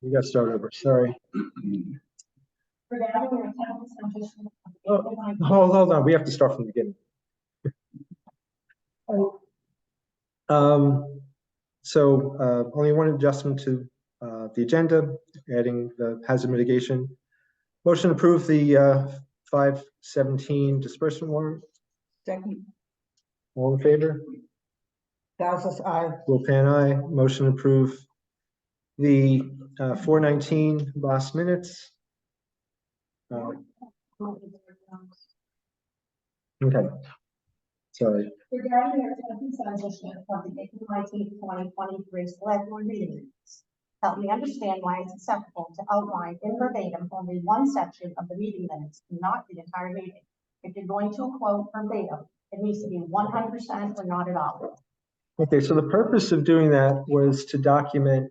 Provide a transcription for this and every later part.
We got to start over. Sorry. Oh, hold on. We have to start from the beginning. Only one adjustment to the agenda, adding the hazard mitigation. Motion to approve the 5/17 disbursement warrant. Second. All in favor? Gauss, aye. Wilpan, aye. Motion to approve the 4/19 last minutes. Okay. Sorry. Regarding your transition from the April 19th, 2023 select board meetings, help me understand why it's acceptable to outline in verbatim only one section of the meeting minutes, not the entire meeting. If you're going to quote verbatim, it needs to be 100% or not at all. Okay, so the purpose of doing that was to document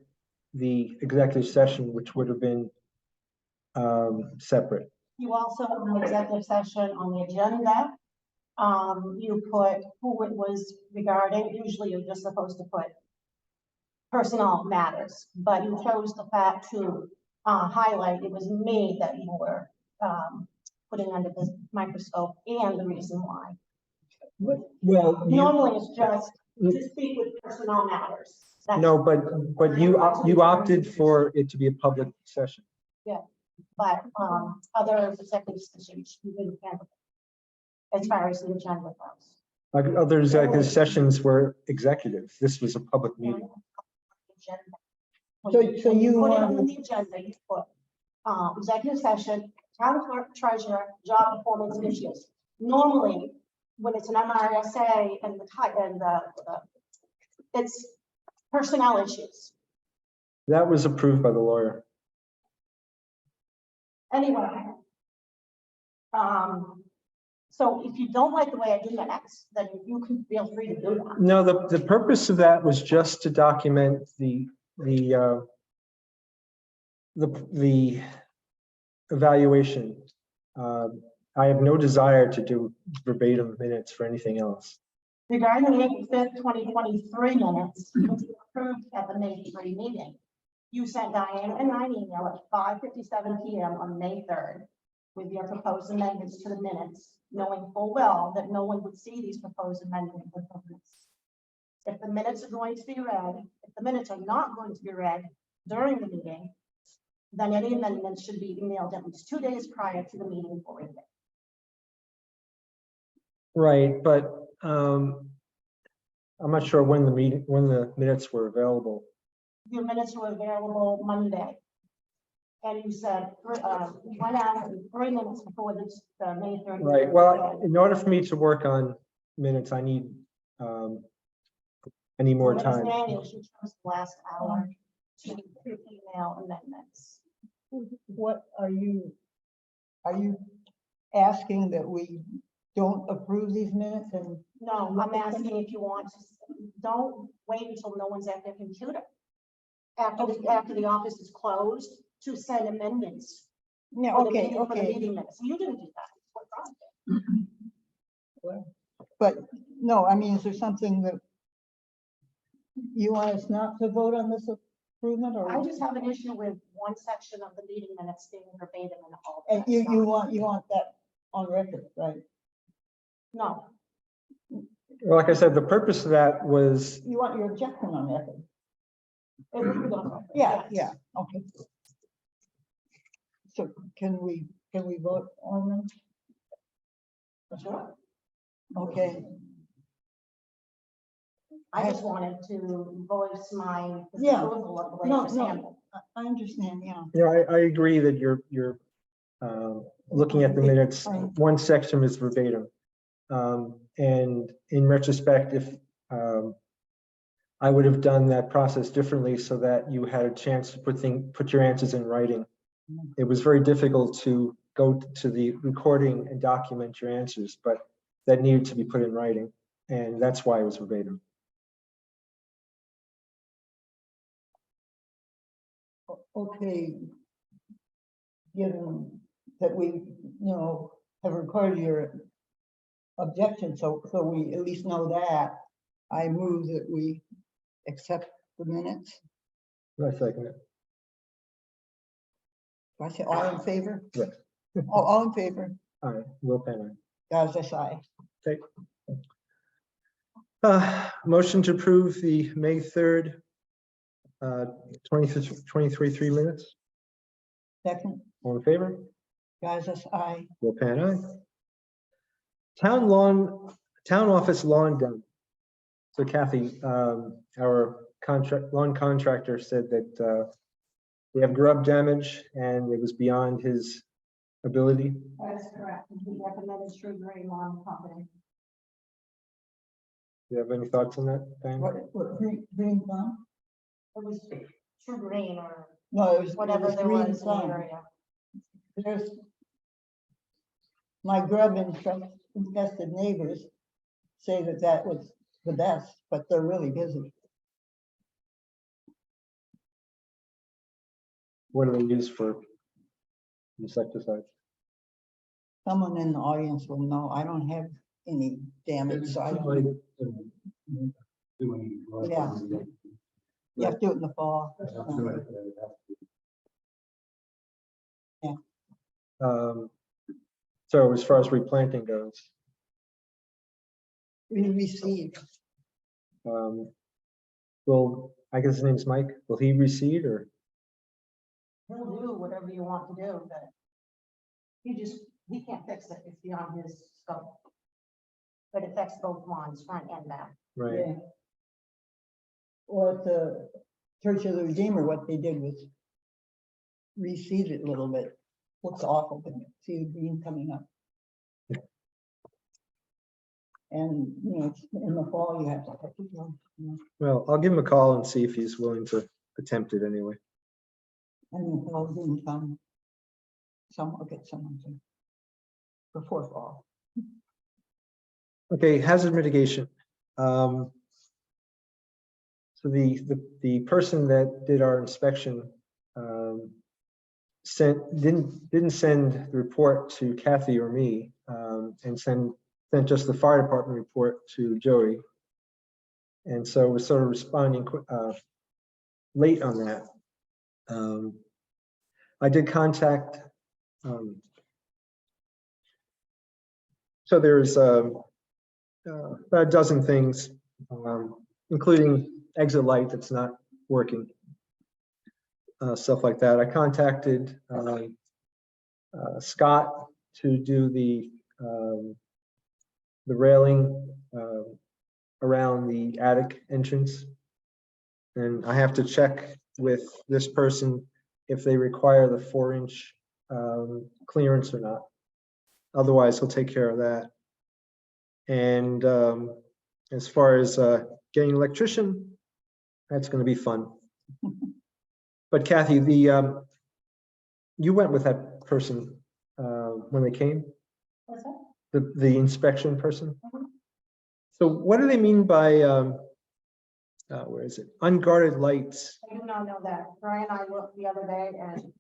the executive session, which would have been separate. You also, in the executive session on the agenda, you put who it was regarding. Usually you're just supposed to put personnel matters, but you chose the fact to highlight it was me that you were putting under the microscope and the reason why. Well, Normally it's just to speak with personnel matters. No, but you opted for it to be a public session. Yeah, but other executive sessions you didn't handle as far as the agenda goes. Other executive sessions were executive. This was a public meeting. So you put it on the agenda, you put executive session, town clerk, treasurer, job performance issues. Normally, when it's an MRSA and it's personnel issues. That was approved by the lawyer. Anyway, so if you don't like the way I do minutes, then you can feel free to do that. No, the purpose of that was just to document the evaluation. I have no desire to do verbatim minutes for anything else. Regarding the April 5th, 2023 minutes, which were approved at the May 3 meeting, you sent Diane and I an email at 5:57 p.m. on May 3rd with your proposed amendments to the minutes, knowing full well that no one would see these proposed amendments. If the minutes are going to be read, if the minutes are not going to be read during the meeting, then any amendments should be emailed at least 2 days prior to the meeting for reading. Right, but I'm not sure when the minutes were available. Your minutes were available Monday. And you said 1 hour and 3 minutes before this May 3rd. Right, well, in order for me to work on minutes, I need more time. You chose the last hour to email amendments. What are you asking that we don't approve these minutes? And No, I'm asking if you want to, don't wait until no one's at their computer. After the office is closed to send amendments. yeah, for the okay, meeting- for the okay. meeting minutes. You didn't do that. What wrong? But no, I mean, is there something that you want us not to vote on this improvement, or I just have an issue with one section of the meeting minutes being verbatim and all. and that you stuff. want that on record, right? No, Well, like I said, the purpose of that was, You want your objection on record? it would be on record, Yeah, yes. yeah, okay. So can we vote on them? Sure. Okay, I just wanted to voice my Yeah. disapproval of the way No, it was no. handled. I understand, yeah. I agree that you're looking at the minutes. One section is verbatim. And in retrospect, if I would have done that process differently so that you had a chance to put your answers in writing. It was very difficult to go to the recording and document your answers, but that needed to be put in writing, and that's why it was verbatim. Okay. Given that we, have recorded your objection, so we at least know that, I move that we accept the minutes. I second it. I say all in favor? Yes. All in favor? All right, Will Penna. Guys, aye. Motion to approve the May 3rd, 23 3 minutes. Second, All in favor? guys, aye. Will Penna, aye. Town office lawn done. So Kathy, our lawn contractor said that we have grub damage and it was beyond his ability. That is correct. He recommended True Green Lawn Company. Do you have any thoughts on that, Diane? What, green thumb? It was True Green or No, it was whatever there green was in the thumb. area. There's my grub infested neighbors say that that was the best, but they're really busy. What do they use for insecticides? Someone in the audience will know. I don't have any damage, so I don't. Yeah. You have to do it in the fall. So as far as replanting goes, We received. will, I guess his name's Mike, will he reseed or? He'll do whatever you want to do, but he can't fix it. It's beyond his scope. But it affects both lawns, front and back. Right, Yeah. Well, at the Church of the Redeemer, what they did was reseed it a little bit. Looks awful, but you see the green coming up. And, it's in the fall, you have to. well, I'll give him a call and see if he's willing to attempt it anyway. And the fall didn't come. Some will get someone to. Before fall. Okay, hazard mitigation. So the person that did our inspection didn't send the report to Kathy or me, and sent just the fire department report to Joey. And so we're sort of responding late on that. I did contact. So there's about a dozen things, including exit light that's not working, stuff like that. I contacted Scott to do the railing around the attic entrance, and I have to check with this person if they require the 4-inch clearance or not. Otherwise, he'll take care of that. And as far as getting an electrician, that's going to be fun. But Kathy, you went with that person when they came, What's that? the inspection person. Mhm. So what do they mean by where is it? Unguarded lights. I do not know that. Brian and I looked the other day and,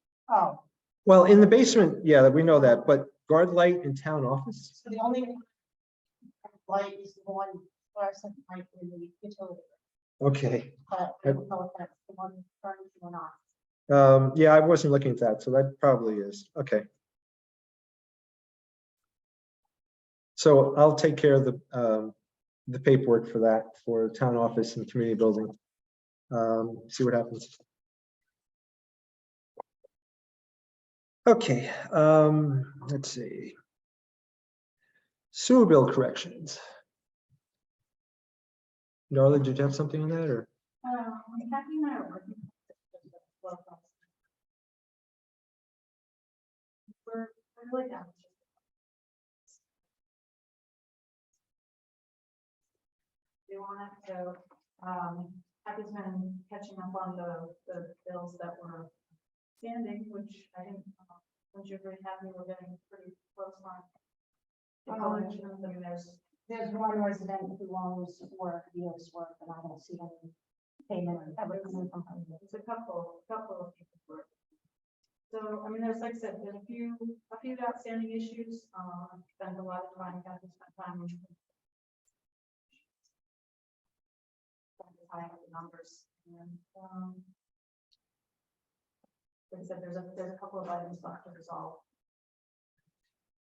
Well, in the basement, yeah, we know that, but guard light in town office? so the only light is the one fluorescent light in the utility. Okay. But I don't know if that's the one burning or not. Yeah, I wasn't looking at that, so that probably is. Okay. So I'll take care of the paperwork for that, for town office and community building. See what happens. Okay, let's see. Sewer bill corrections. Darla, did you have something on that, or? Kathy and I are working. We're really down. Do want it, so, Kathy's been catching up on the bills that were standing, which I think, once you're very happy, we're getting pretty close on. I mean, There's one resident who owns work, years work, and I don't see any payment ever coming from her. it's a couple of people for it. So, I mean, there's, like I said, there's a few outstanding issues, spent a lot of time, Kathy spent time with the numbers, and, like I said, there's a couple of items left to resolve.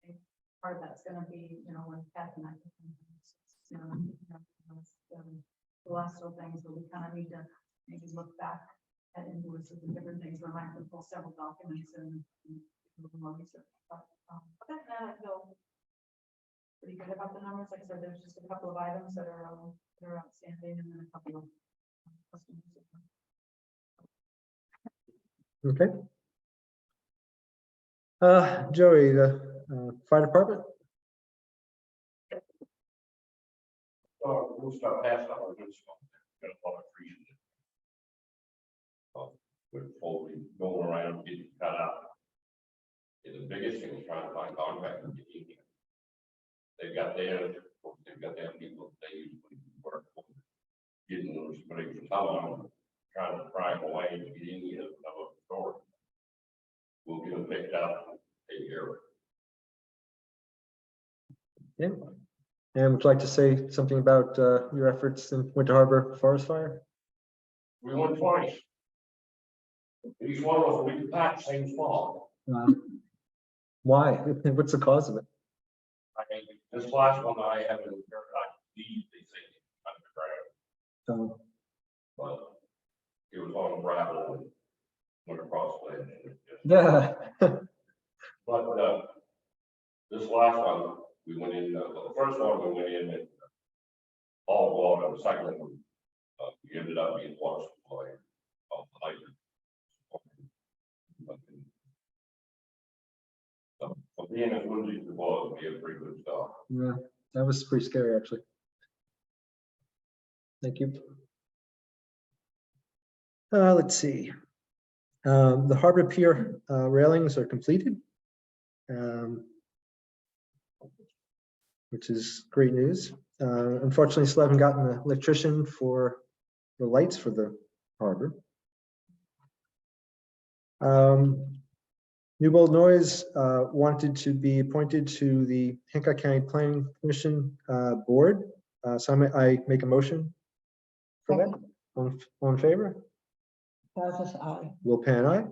I think part of that's gonna be, you know, when Kathy and I, you know, the last little things where we kind of need to maybe look back at invoices and different things, where I might have to pull several documents and a little more research. But other than that, I feel pretty good about the numbers. Like I said, there's just a couple of items that are outstanding, and then a couple of customers. Okay. Joey, the fire department? We'll start past our good stuff. Got a lot of trees. We're fully going around getting cut out. And the biggest thing is trying to find contractors to get in here. They've got their people that they usually work for. Getting those, but it's some trying to drive away to get in here of a store. We'll get them picked up, take care of it. Yeah. And would you like to say something about your efforts in Winter Harbor forest fire? We went twice. Each one of us, we packed same spot. Why? What's the cause of it? I mean, this last one I haven't heard, they say underground, but it was on gravel and went across the ledge. Yeah. But this last one, we went in, the first one we went in and all water, the second one, we ended up being water supply of the hydrant. So being as windy as it was, would be a pretty good start. Yeah, that was pretty scary, actually. Thank you. Let's see. The harbor pier railings are completed, which is great news. Unfortunately, still haven't gotten an electrician for the lights for the harbor. Newbold Noise wanted to be appointed to the Hancock County Planning Commission board. So I make a motion for that. All in favor? Process I. Will Pan, aye.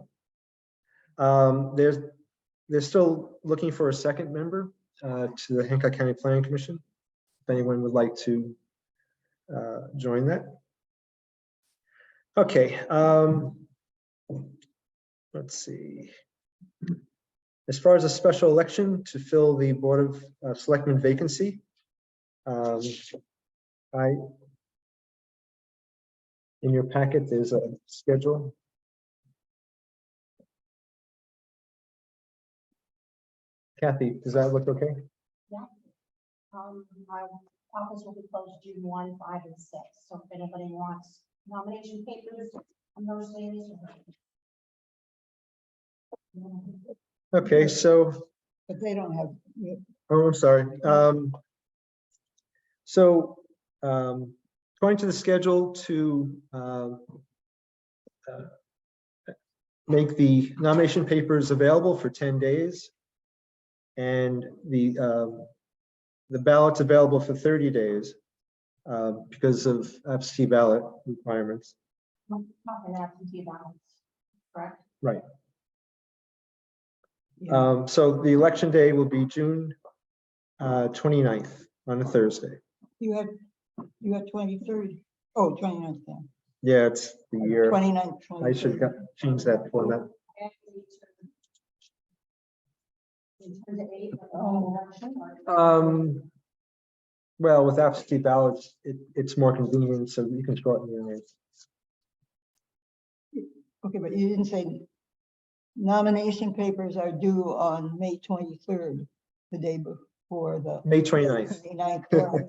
They're still looking for a second member to the Hancock County Planning Commission. If anyone would like to join that. Okay. Let's see. As far as a special election to fill the Board of Selectmen vacancy, in your packet, there's a schedule. Kathy, does that look okay? Our office will be closed June 1, 5, and 6. So if anybody wants nomination papers on those days. Okay, so, But they don't have, oh, I'm sorry. Going to the schedule to make the nomination papers available for 10 days and the ballots available for 30 days because of absentee ballot requirements. Not an absentee ballots, correct? Right. yeah, So the election day will be June 29th on a Thursday. you had 23rd, oh, 29th then. Yeah, it's the year. 29th, I should have changed that format. Well, with absentee ballots, it's more convenient, so you can shorten your name. Okay, but you didn't say nomination papers are due on May 23rd, the day before the. May 29th. 29th, well, the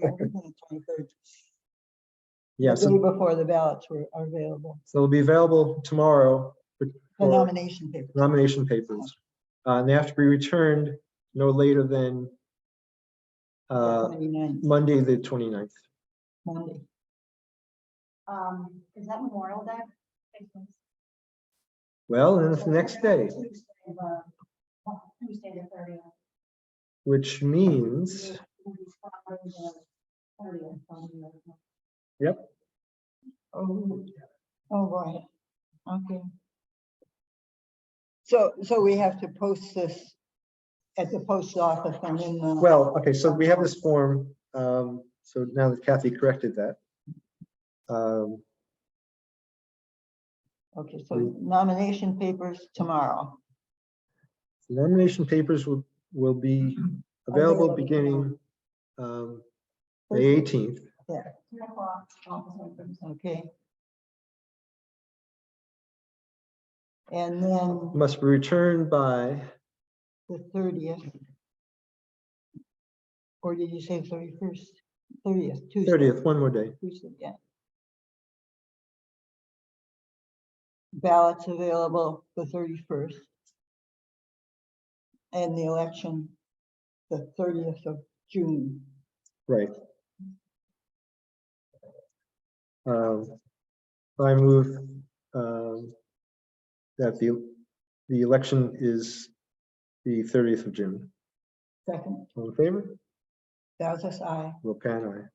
23rd. Yeah, The day so before the ballots are available, it'll be available tomorrow the for nomination papers. nomination papers. And they have to be returned no later than 29th, Monday, the 29th. Monday. Is that Memorial Day? Well, and it's the next day, Tuesday the 30th. which means, yep, Oh, right, okay. So we have to post this at the post office and in the. Well, okay, so we have this form, so now that Kathy corrected that. Okay, so nomination papers tomorrow. Nomination papers will be available Available. beginning the 18th. 3 o'clock, office opens. Okay. And then Must be returned by, the 30th. Or did you say 31st? 30th, Tuesday. 30th, one more day. Tuesday, yeah. Ballots available the 31st. And the election, the 30th of June. Right. I move that the election is the 30th of June. Second, All in favor? Dowses, aye. Wilcan, aye.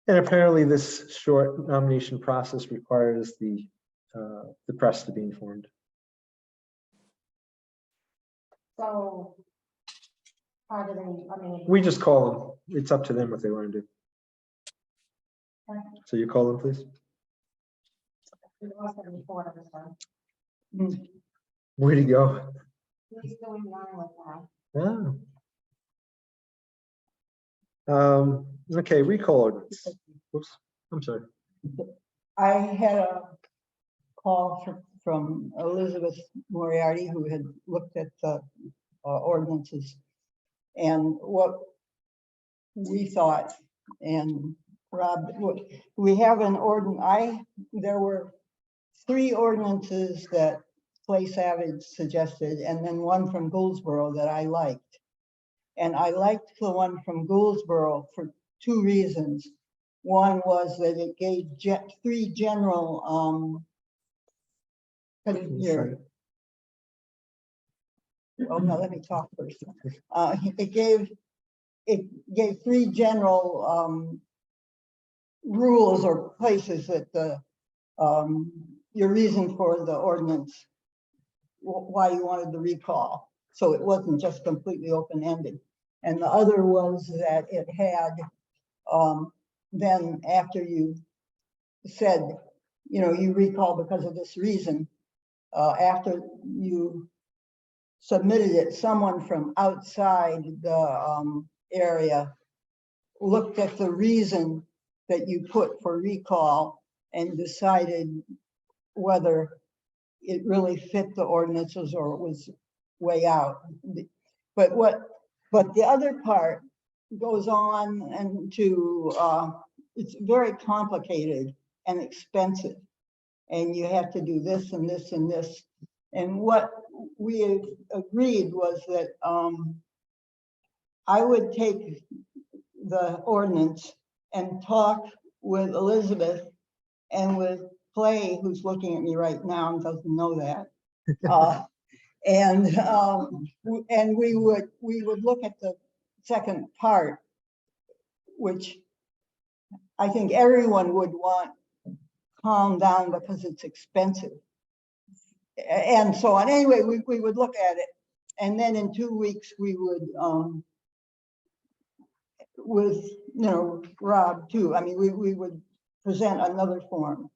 And apparently this short nomination process requires the press to be informed. So. How do they, I mean. We just call them. It's up to them what they want to do. Okay. So you call them, please. It was 74 of us, so Where'd he go? He's doing line with that. Okay, recall ordinance. Whoops, I'm sorry. I had a call from Elizabeth Moriarty, who had looked at the ordinances and what we thought. And Rob, we have an ordinance. There were 3 ordinances that Clay Savage suggested, and then one from Gouldsboro that I liked. And I liked the one from Gouldsboro for 2 reasons. One was that it gave 3 general, here. Oh, no, let me talk first. It gave 3 general rules or places that the your reason for the ordinance, why you wanted the recall. So it wasn't just completely open-ended. And the other was that it had, then after you said, you know, you recall because of this reason, after you submitted it, someone from outside the area looked at the reason that you put for recall and decided whether it really fit the ordinances or it was way out. But the other part goes on and it's very complicated and expensive. And you have to do this and this and this. And what we agreed was that I would take the ordinance and talk with Elizabeth and with Clay, who's looking at me right now and doesn't know that. And we would look at the second part, which I think everyone would want calm down because it's expensive. And so on. Anyway, we would look at it. And then in 2 weeks, we would, with, you know, Rob too, I mean, we would present another form.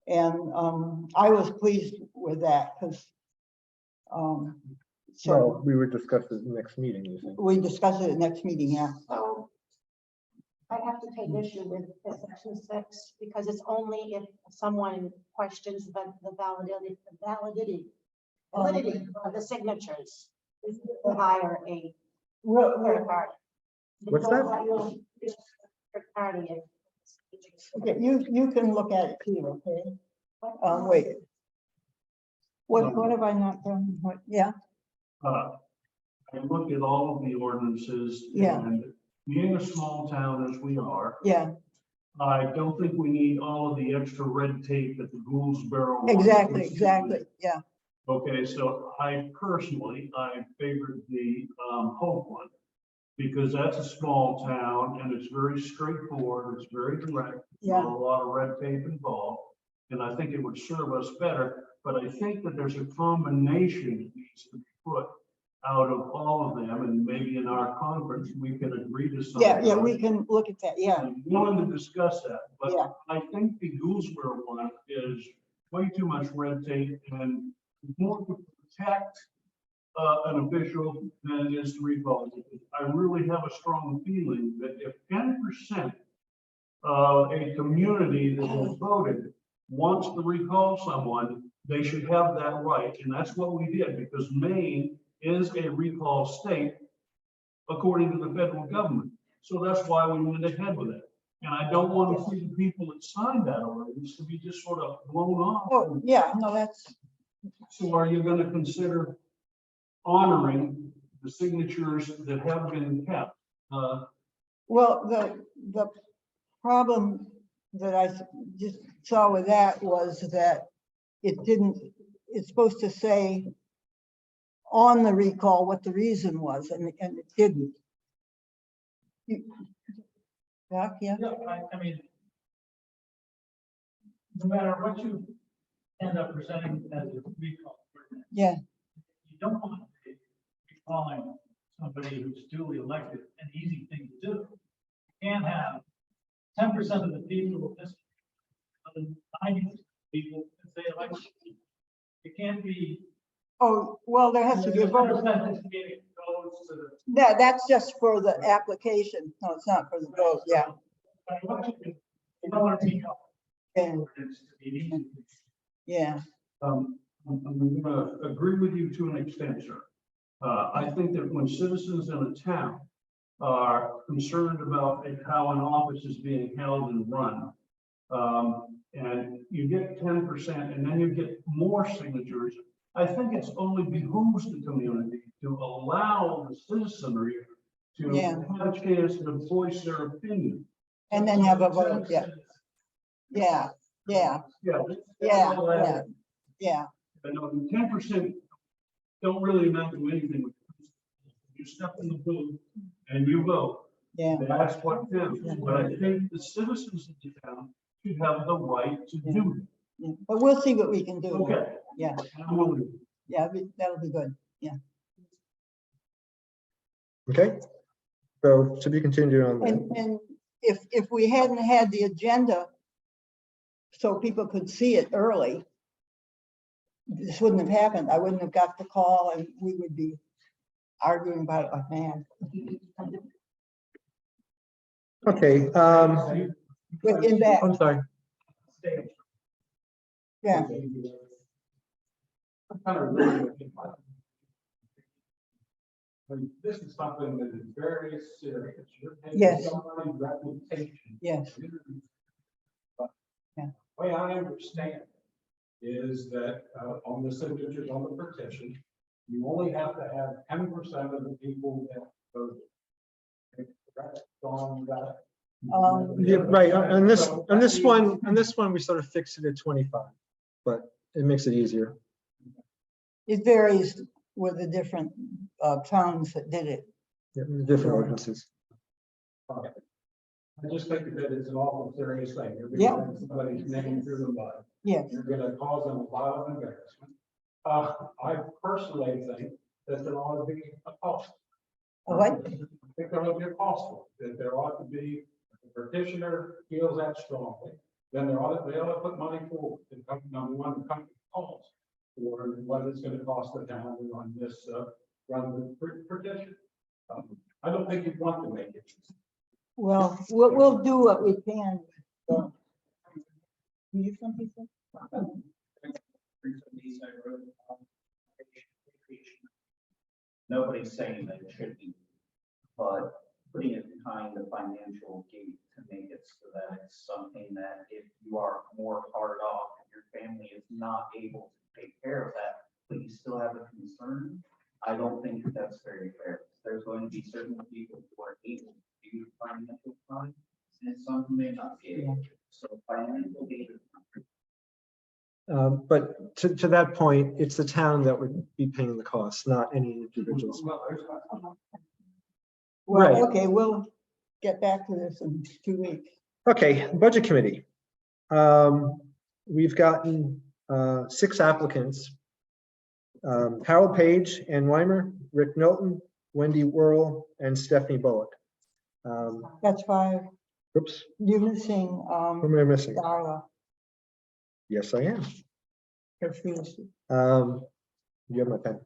And I was pleased with that because So we would discuss it next meeting, you think? we discussed it at next meeting, yeah. So I have to take issue with section 6 because it's only if someone questions the validity of the signatures to hire a third party. What's that? Third party is- Okay, you can look at it too, okay? Wait. What have I not done? What, yeah, I looked at all of the ordinances. Yeah. And being a small town as we are, yeah, I don't think we need all of the extra red tape that the Gouldsboro. exactly, yeah. Okay, so I personally, I favored the Hope one. Because that's a small town and it's very straightforward, it's very direct, Yeah. not a lot of red tape involved. And I think it would serve us better, but I think that there's a combination that needs to be put out of all of them, and maybe in our conference, we can agree to something. Yeah, we can look at that, yeah. I'm willing to discuss that, but Yeah. I think the Gooseware one is way too much red tape and more to protect an official than it is to recall. I really have a strong feeling that if 10% of a community that has voted wants to recall someone, they should have that right. And that's what we did, because Maine is a recall state according to the federal government. So that's why we went ahead with it. And I don't want to see the people that signed that ordinance to be just sort of blown off. Oh, yeah, no, that's, So are you going to consider honoring the signatures that have been kept? well, the problem that I just saw with that was that it didn't, it's supposed to say on the recall what the reason was, and it didn't. Doc, yeah? Yeah, I mean, no matter what you end up presenting as a recall, Yeah, you don't want to be recalling somebody who's duly elected, an easy thing to do. You can't have 10% of the people, this, 90% of people, if they elect. It can't be. oh, well, there has to be a vote. 10% is getting goes to the. That's just for the application. No, it's not for the vote, yeah. But you don't want to recall. And, It's to be easy. yeah, I'm going to agree with you to an extent, sir. I think that when citizens in a town are concerned about how an office is being held and run, and you get 10% and then you get more signatures, I think it's only behooves the community to allow the citizenry to Yeah. have a chance to voice their opinion. and then have a vote, yeah, yeah, yeah, Yeah. yeah, yeah. I know 10% don't really amount to anything. You step in the booth and you vote. Yeah, That's what counts. But I think the citizens of the town should have the right to do yeah. But we'll see what we can it. do. Okay. Yeah, I'm willing. yeah, that'll be good. Okay, so to be continued on that. And if we hadn't had the agenda so people could see it early, this wouldn't have happened. I wouldn't have got the call and we would be arguing about it like mad. Okay, In that, I'm sorry. yeah, Kind of really this is something that is very serious. You're taking Yes. somebody's reputation. yes, But Yeah. the way I understand is that on the signatures on the petition, you only have to have 10% of the people that voted. That's on that. Yeah, right, on this one, we sort of fixed it at 25, but it makes it easier. it varies with the different towns that did it. Yeah, different ordinances. I just think that it's an awful serious thing. You're Yeah. gonna somebody's name through the mud. Yes, You're gonna cause them a lot of embarrassment. I personally think that there ought to be a cost. what? I think there ought to be a cost, that there ought to be, if the petitioner feels that strongly, then they ought to put money forward, and number one, the company calls for what it's gonna cost the town to run this, run the petition. I don't think you'd want to make it. Well, we'll do what we can. You something? Nobody's saying that it should be, but putting it behind the financial gate to make it so that it's something that if you are more hard off and your family is not able to take care of that, but you still have a concern, I don't think that that's very fair. There's going to be certain people who are able to do financial crime, and some who may not be able to. So financial gate. But to that point, it's the town that would be paying the cost, not any individuals. Right. Well, okay, we'll get back to this in 2 weeks. Okay, Budget Committee. We've gotten 6 applicants. Harold Page, Ann Weimer, Rick Milton, Wendy Whirl, and Stephanie Bullock. That's 5. Oops, You're missing, who am I missing? Darla. Yes, I am. Confused. You have my pen.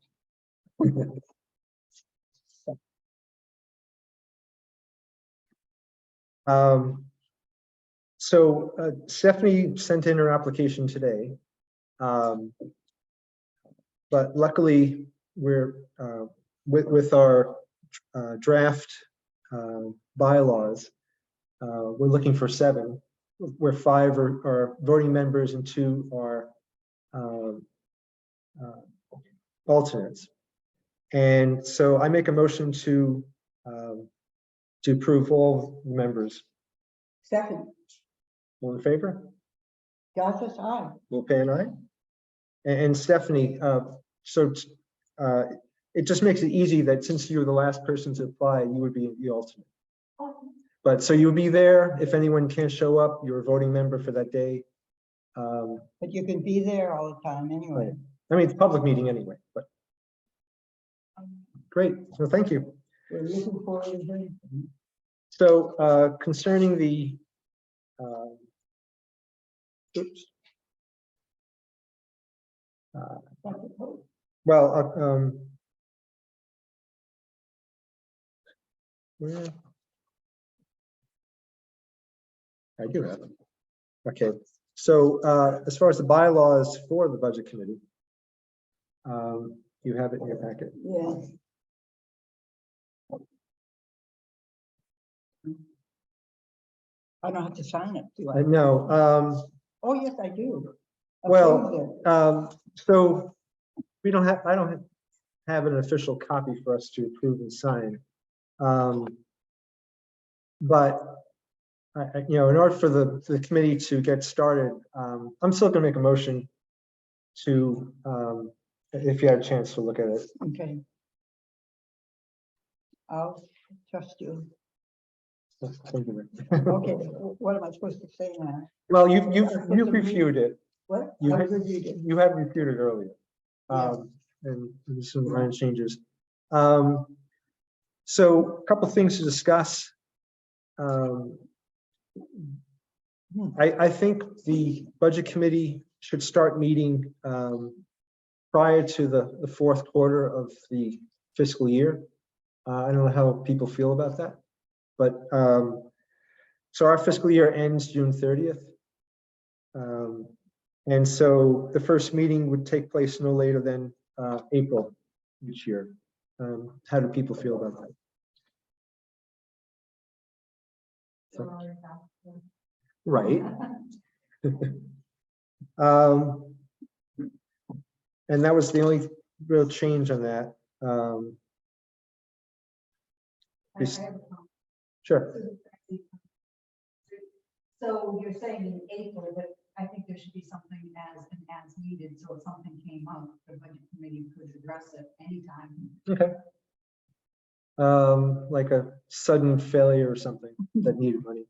So Stephanie sent in her application today. But luckily, we're with our draft bylaws, we're looking for 7, where 5 are voting members and 2 are alternates. And so I make a motion to approve all members. Second, All in favor? Gotcha's aye. Will Pay and I. And Stephanie, so it just makes it easy that since you were the last person to apply, you would be the alternate. But so you'll be there. If anyone can't show up, you're a voting member for that day. But you can be there all the time anyway. Right. I mean, it's a public meeting anyway, but. Great, so thank you. We're looking forward to hearing. So concerning the, oops. Well, where- I do have them. Okay, so as far as the bylaws for the Budget Committee, you have it in your packet. Yeah. I don't have to sign it, do I I? know. Oh, yes, I do. Well, Approved so we don't have, I don't have an official copy for us to approve and sign. But you know, in order for the committee to get started, I'm still gonna make a motion to, if you had a chance to look at it. it. Okay. I'll trust you. Thank you. Okay, what am I supposed to say now? Well, you've reviewed it. What? You I had- reviewed it. You had reviewed it earlier. Yeah. And there's some minor changes. So a couple things to discuss. I think the Budget Committee should start meeting prior to the 4th quarter of the fiscal year. I don't know how people feel about that, but so our fiscal year ends June 30th. And so the first meeting would take place no later than April each year. How do people feel about that? Right. And that was the only real change on that. Sure. So you're saying in April, but I think there should be something as needed, so if something came up, the budget committee could address it anytime. Okay. Like a sudden failure or something that needed money.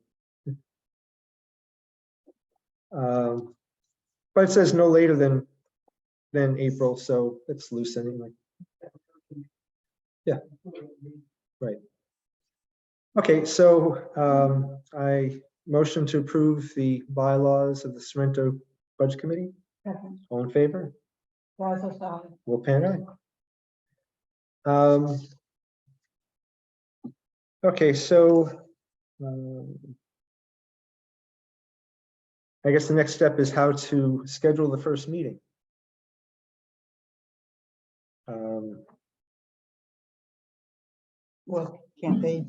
But it says no later than April, so it's loose anyway. Yeah. Right. Okay, so I motion to approve the bylaws of the Sorrento Budget Committee. Second, All in favor? Gotcha's aye. Will Pan aye. Okay, so I guess the next step is how to schedule the first meeting. Well, can't they?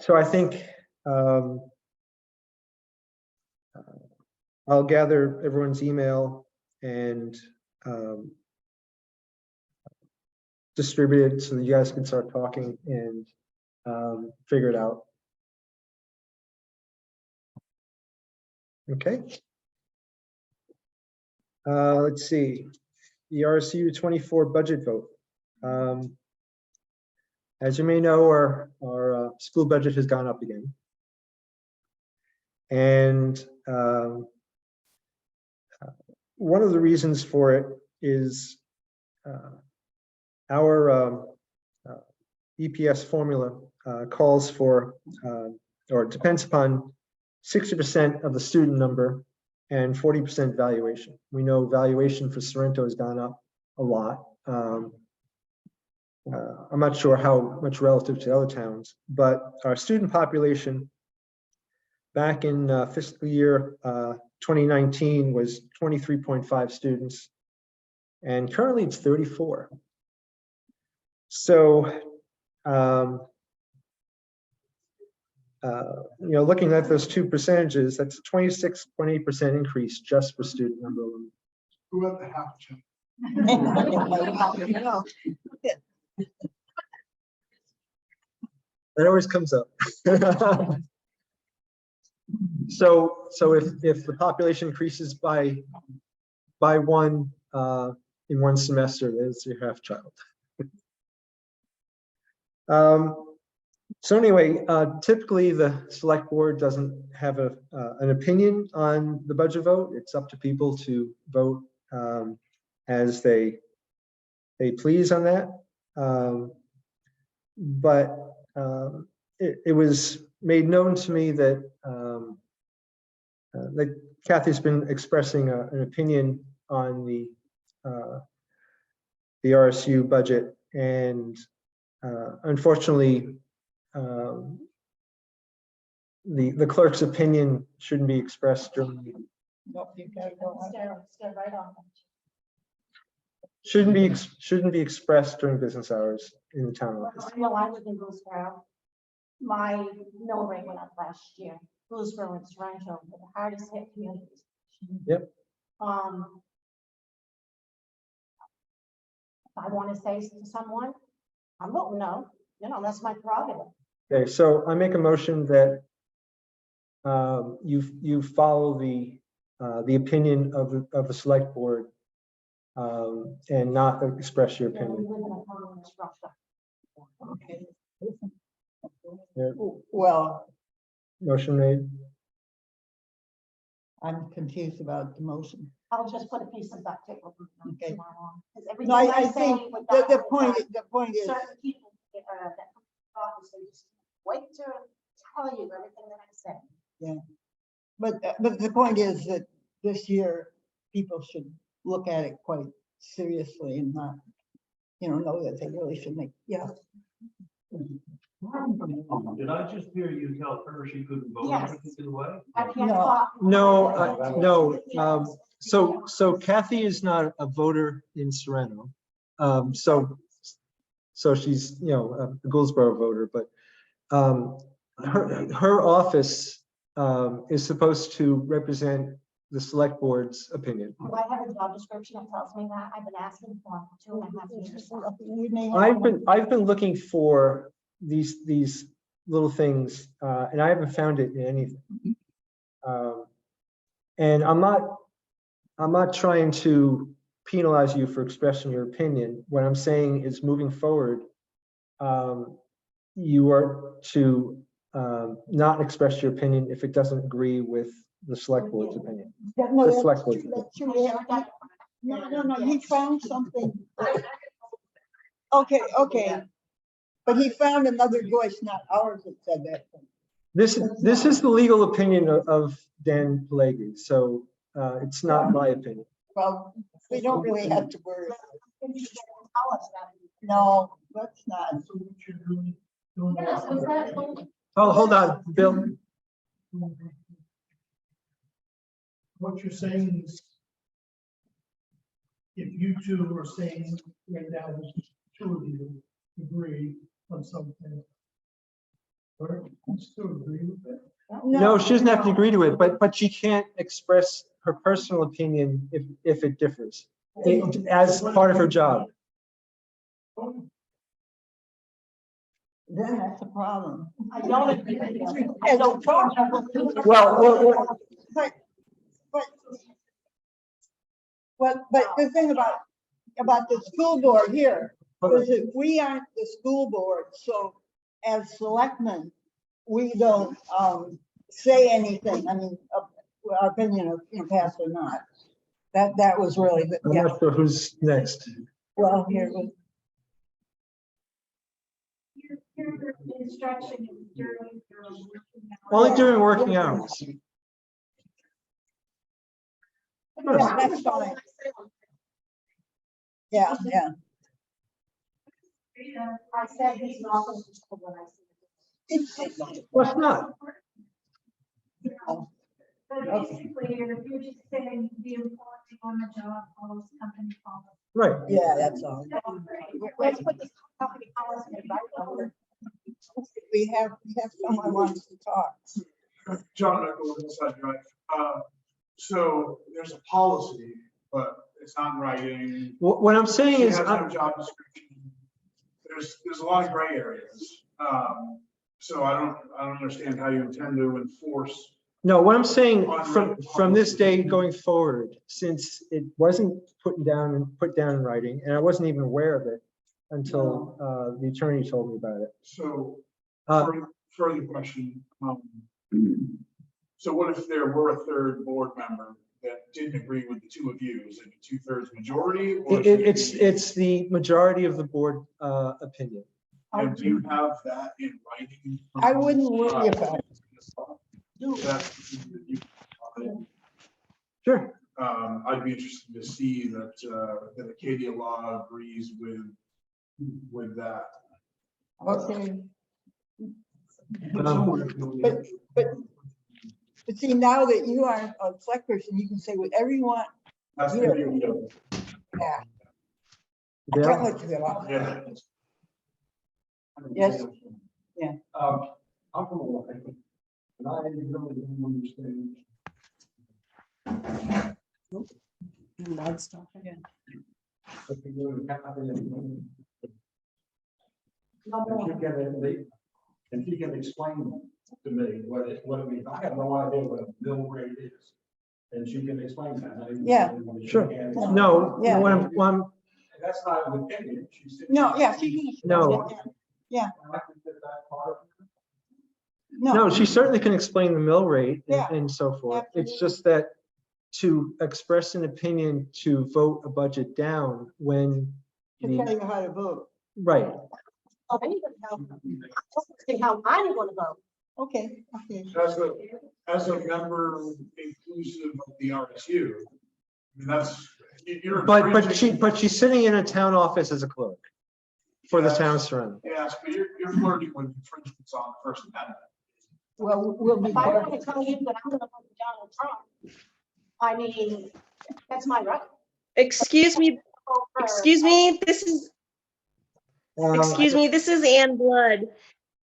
So I think I'll gather everyone's email and distribute it so that you guys can start talking and figure it out. Okay. Let's see, the RSU 24 budget vote. As you may know, our school budget has gone up again. And one of the reasons for it is our EPS formula calls for, or depends upon 60% of the student number and 40% valuation. We know valuation for Sorrento has gone up a lot. I'm not sure how much relative to other towns, but our student population back in fiscal year 2019 was 23.5 students, and currently it's 34. So, looking at those two percentages, that's a 26.8% increase just for student number alone. Who had the half check? That always comes up. So if the population increases by one in one semester, there's your half child. So anyway, typically the select board doesn't have an opinion on the budget vote. It's up to people to vote as they please on that. But it was made known to me that Kathy's been expressing an opinion on the RSU budget, and unfortunately, the clerk's opinion shouldn't be expressed during the meeting. Nope, you gotta go on. Stare right on. Shouldn't be expressed during business hours in the town office. I know I live in Bluesboro. My mill rate went up last year. Bluesboro and Sorrento were the hardest hit communities. Yep. If I want to say to someone, I'm voting no, that's my prerogative. Okay, so I make a motion that you follow the opinion of the select board and not express your We opinion. live in a communist Russia. Okay. Yeah. Well, Motion made. I'm confused about the motion. I'll just put a piece of duct tape over them Okay. tomorrow on, 'cause everything No, I say think with the that- point is, certain people that come to the office, they just wait to tell you everything that I say. but the point is that this year, people should look at it quite seriously and not, know that they really should make, Did I just hear you tell her she couldn't vote Yes. a particular way? I can't No. talk. No. So Kathy is not a voter in Sorrento. So she's, a Gouldsboro voter, but her office is supposed to represent the select board's opinion. Do I have a job description that tells me that? I've been asking for 2.5 years. we may have. I've been looking for these little things, and I haven't found it in anything. And I'm not trying to penalize you for expressing your opinion. What I'm saying is, moving forward, you are to not express your opinion if it doesn't agree with the select board's opinion. No, the that's select true, board. that's true. No, he found something. Okay. But he found another voice, not ours, that said that. This is the legal opinion of Dan Pelleggi, so it's not my opinion. Well, we don't really have to worry. Tell us that. No, let's not. So what you're doing Yes, was that? Oh, hold on, Bill. What you're saying is, if you two are saying right now, two of you agree on something, or you still agree with it? No, she doesn't have to agree to it, but she can't express her personal opinion if it differs, as part of her job. Then that's a problem. I don't agree with you. I don't Well, But But the thing about the school board here, is that we aren't the school board, so as selectmen, we don't, say anything, I mean, our opinion of, pass or not. That was really, I'm yeah, not sure who's next. well, here, we- Your instruction is during your working hours. Only during working hours. yeah, that's fine, yeah. I said he's not going to school when I see him. What's not? But basically, you're just saying the employee on the job follows company policy. Right. Yeah, that's all. Let's put this company policy in Bible. We have someone who wants to talk. John, I go with inside drive. So there's a policy, but it's not in writing. What I'm saying She is, has no job description. There's a lot of gray areas. So I don't understand how you intend to enforce. no, what I'm saying from this day going forward, since it wasn't put down in writing, and I wasn't even aware of it until the attorney told me about it. So Uh, further question. So what if there were a third board member that didn't agree with the two of you? Is it a 2/3 majority? Or is it- It's the majority of the board opinion. And do you have that in writing? I wouldn't worry about it. That's- Sure. I'd be interested to see that Acadia law agrees with that. Okay. But see, now that you are a select person, you can say whatever you want. That's Yeah. the deal. Yeah. I Bill? can't let you get off. Yeah. Yes. I'm from Hawaii, and I really don't understand. If you go to Captain and she can explain to me what it means. I have no idea what a mill rate is. And she can explain that. Yeah. Sure. No, Yeah. That's not an opinion. She said. No, yeah, she can. No. Yeah, I can get that part. No, she certainly can explain the mill rate Yeah. and so forth. It's Absolutely. just that to express an opinion to vote a budget down when, to tell you how to vote. right, Oh, anybody else? See how I'm going to vote. Okay, okay. As a member inclusive of the RSU, I mean, that's, you're. but infringing- she's sitting in a town office as a clerk for the town of Sorrento. Yes, but you're flirting with infringements on the First Amendment. Well, we'll be. If I want to tell you that I'm going to vote for Donald Trump, I mean, that's my right. Excuse me, Vote for- excuse me, this is Ann Blood.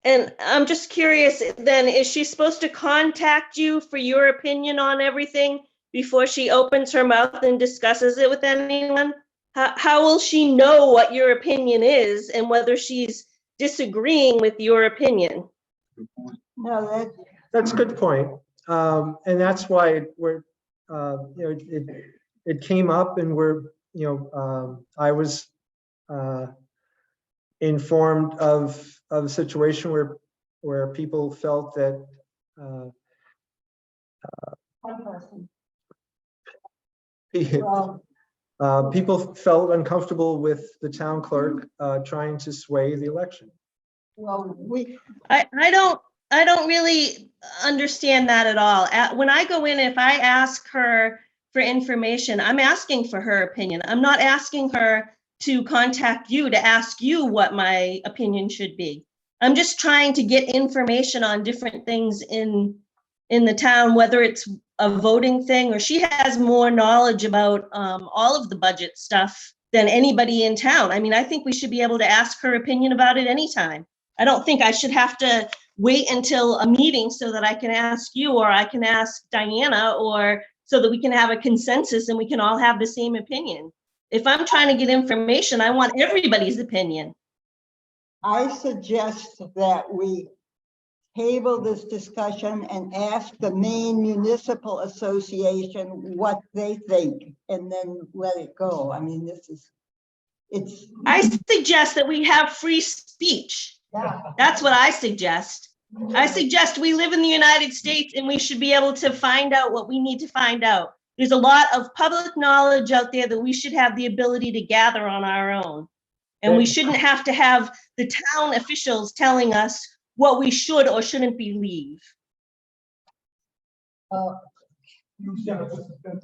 And I'm just curious, then, is she supposed to contact you for your opinion on everything before she opens her mouth and discusses it with anyone? How will she know what your opinion is and whether she's disagreeing with your opinion? No, That's a good point. And that's why it came up and I was informed of a situation where people felt that One person. people felt uncomfortable with the town clerk trying to sway the election. well, I don't really understand that at all. When I go in, if I ask her for information, I'm asking for her opinion. I'm not asking her to contact you to ask you what my opinion should be. I'm just trying to get information on different things in the town, whether it's a voting thing or she has more knowledge about all of the budget stuff than anybody in town. I mean, I think we should be able to ask her opinion about it anytime. I don't think I should have to wait until a meeting so that I can ask you or I can ask Diana or so that we can have a consensus and we can all have the same opinion. If I'm trying to get information, I want everybody's opinion. I suggest that we table this discussion and ask the Maine Municipal Association what they think, and then let it go. I mean, it's. I suggest that we have free speech. Yeah. That's what I suggest. I suggest we live in the United States and we should be able to find out what we need to find out. There's a lot of public knowledge out there that we should have the ability to gather on our own. And we shouldn't have to have the town officials telling us what we should or shouldn't believe. You said,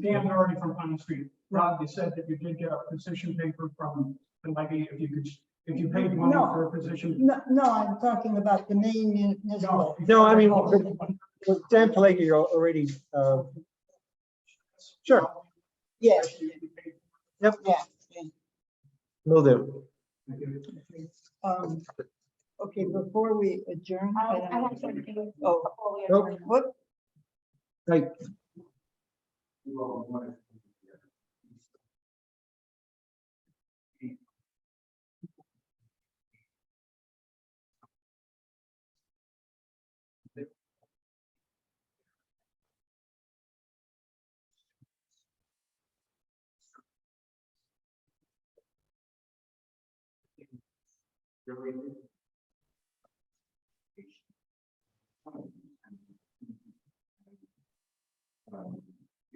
Dan Doherty from Pine Street. Rob, you said that you did get a position paper from, maybe if you paid money No. for a position. No, I'm talking about the Maine Municipal. No, I mean, Dan Pelleggi already, sure, Yes. Yep. Yeah. will do. Okay, before we adjourn. I have something. Oh, before we Nope. adjourn. what? Right.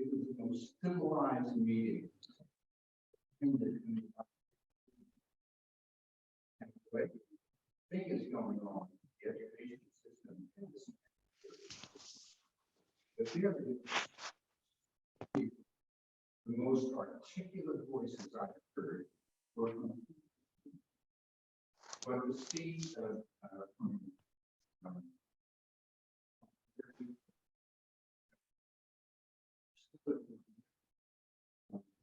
It was the most civilized meeting. What I think is going on in the education system in this country. But the most articulate voices I've heard were from what was seen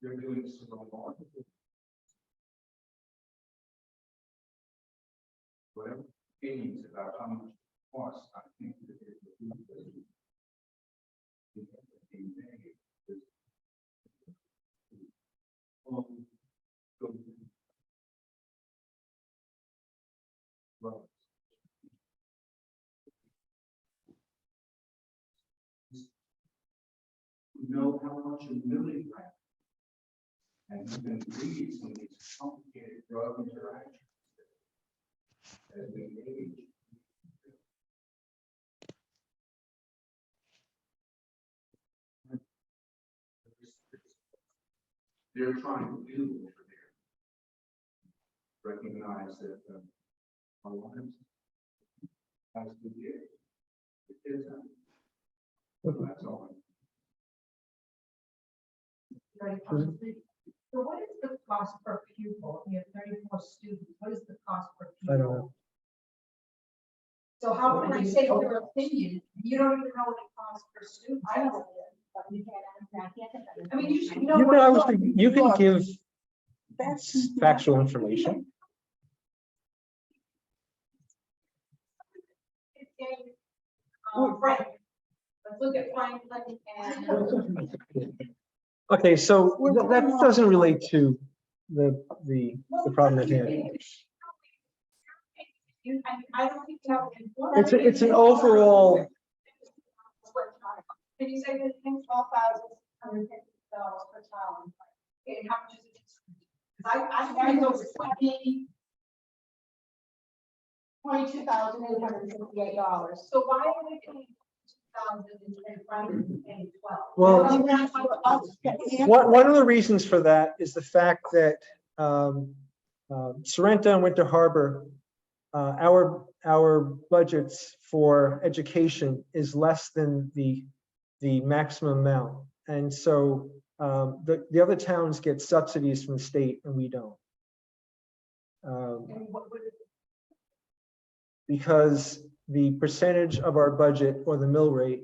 they're doing some remarkable. Whatever opinions about how much it costs, I think that it would be well, we know how much a milligram and you can read some of these complicated drug interactions as we age. They're trying to do over there. Recognize that our lives has to be the kids. So that's all. So what is the cost per pupil? If you have 34 students, what is the cost per I pupil? don't know. So how can I say your opinion? You don't even know what it costs per student. I don't know, but you can't answer. I can't. think of it. I mean, you should know. You can what- obviously, you can Look, give That's. factual information. Frank. Let's look at Franklin and. Okay, so that doesn't relate to the problem at hand. I don't think you have. It's an overall, Can you say that it's $12,150 per child? Okay, how much is it? I know it's $22,858. So why are we paying 2,000 and Franklin paying 12? well, one of the reasons for that is the fact that Sorrento and Winter Harbor, our budgets for education is less than the maximum amount. And so the other towns get subsidies from the state and we don't. Because the percentage of our budget or the mill rate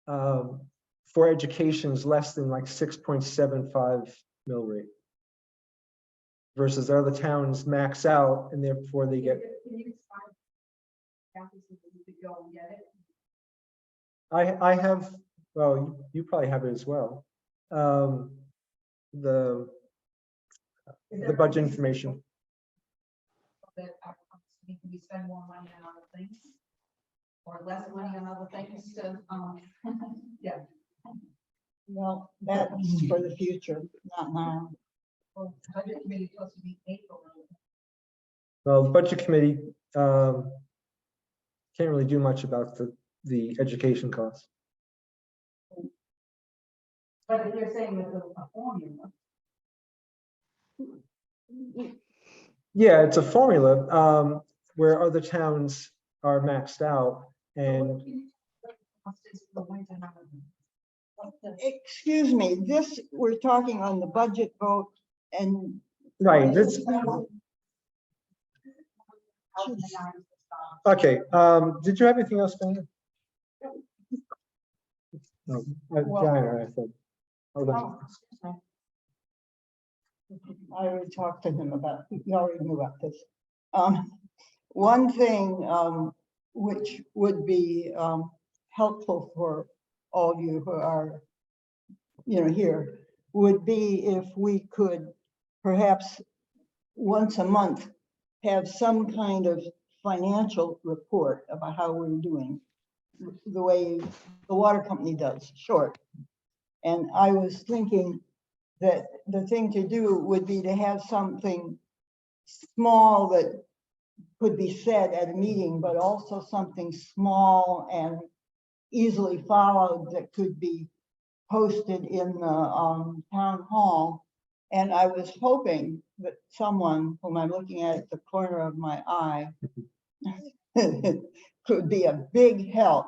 for education is less than like 6.75 mill rate. Versus the other towns max out and therefore they get. I have, well, you probably have it as well. The budget information. That we spend more money on other things. or less money on other things to, yeah. Well, that's for the future, not now. Well, budget committee supposed to be April. Well, the budget committee can't really do much about the education costs. But if you're saying that a formula, Yeah, it's a formula where other towns are maxed out and cost is the winter now. Excuse me, this, we're talking on the budget vote and. right, this, okay, did you have anything else, Dana? No, Diana, I said. Hold on. I already talked to him about, he already knew about this. One thing, which would be, helpful for all of you who are, here, would be if we could perhaps once a month have some kind of financial report about how we're doing, the way the water company does, short. And I was thinking that the thing to do would be to have something small that could be said at a meeting, but also something small and easily followed that could be posted in the town hall. And I was hoping that someone whom I'm looking at the corner of my eye could be a big help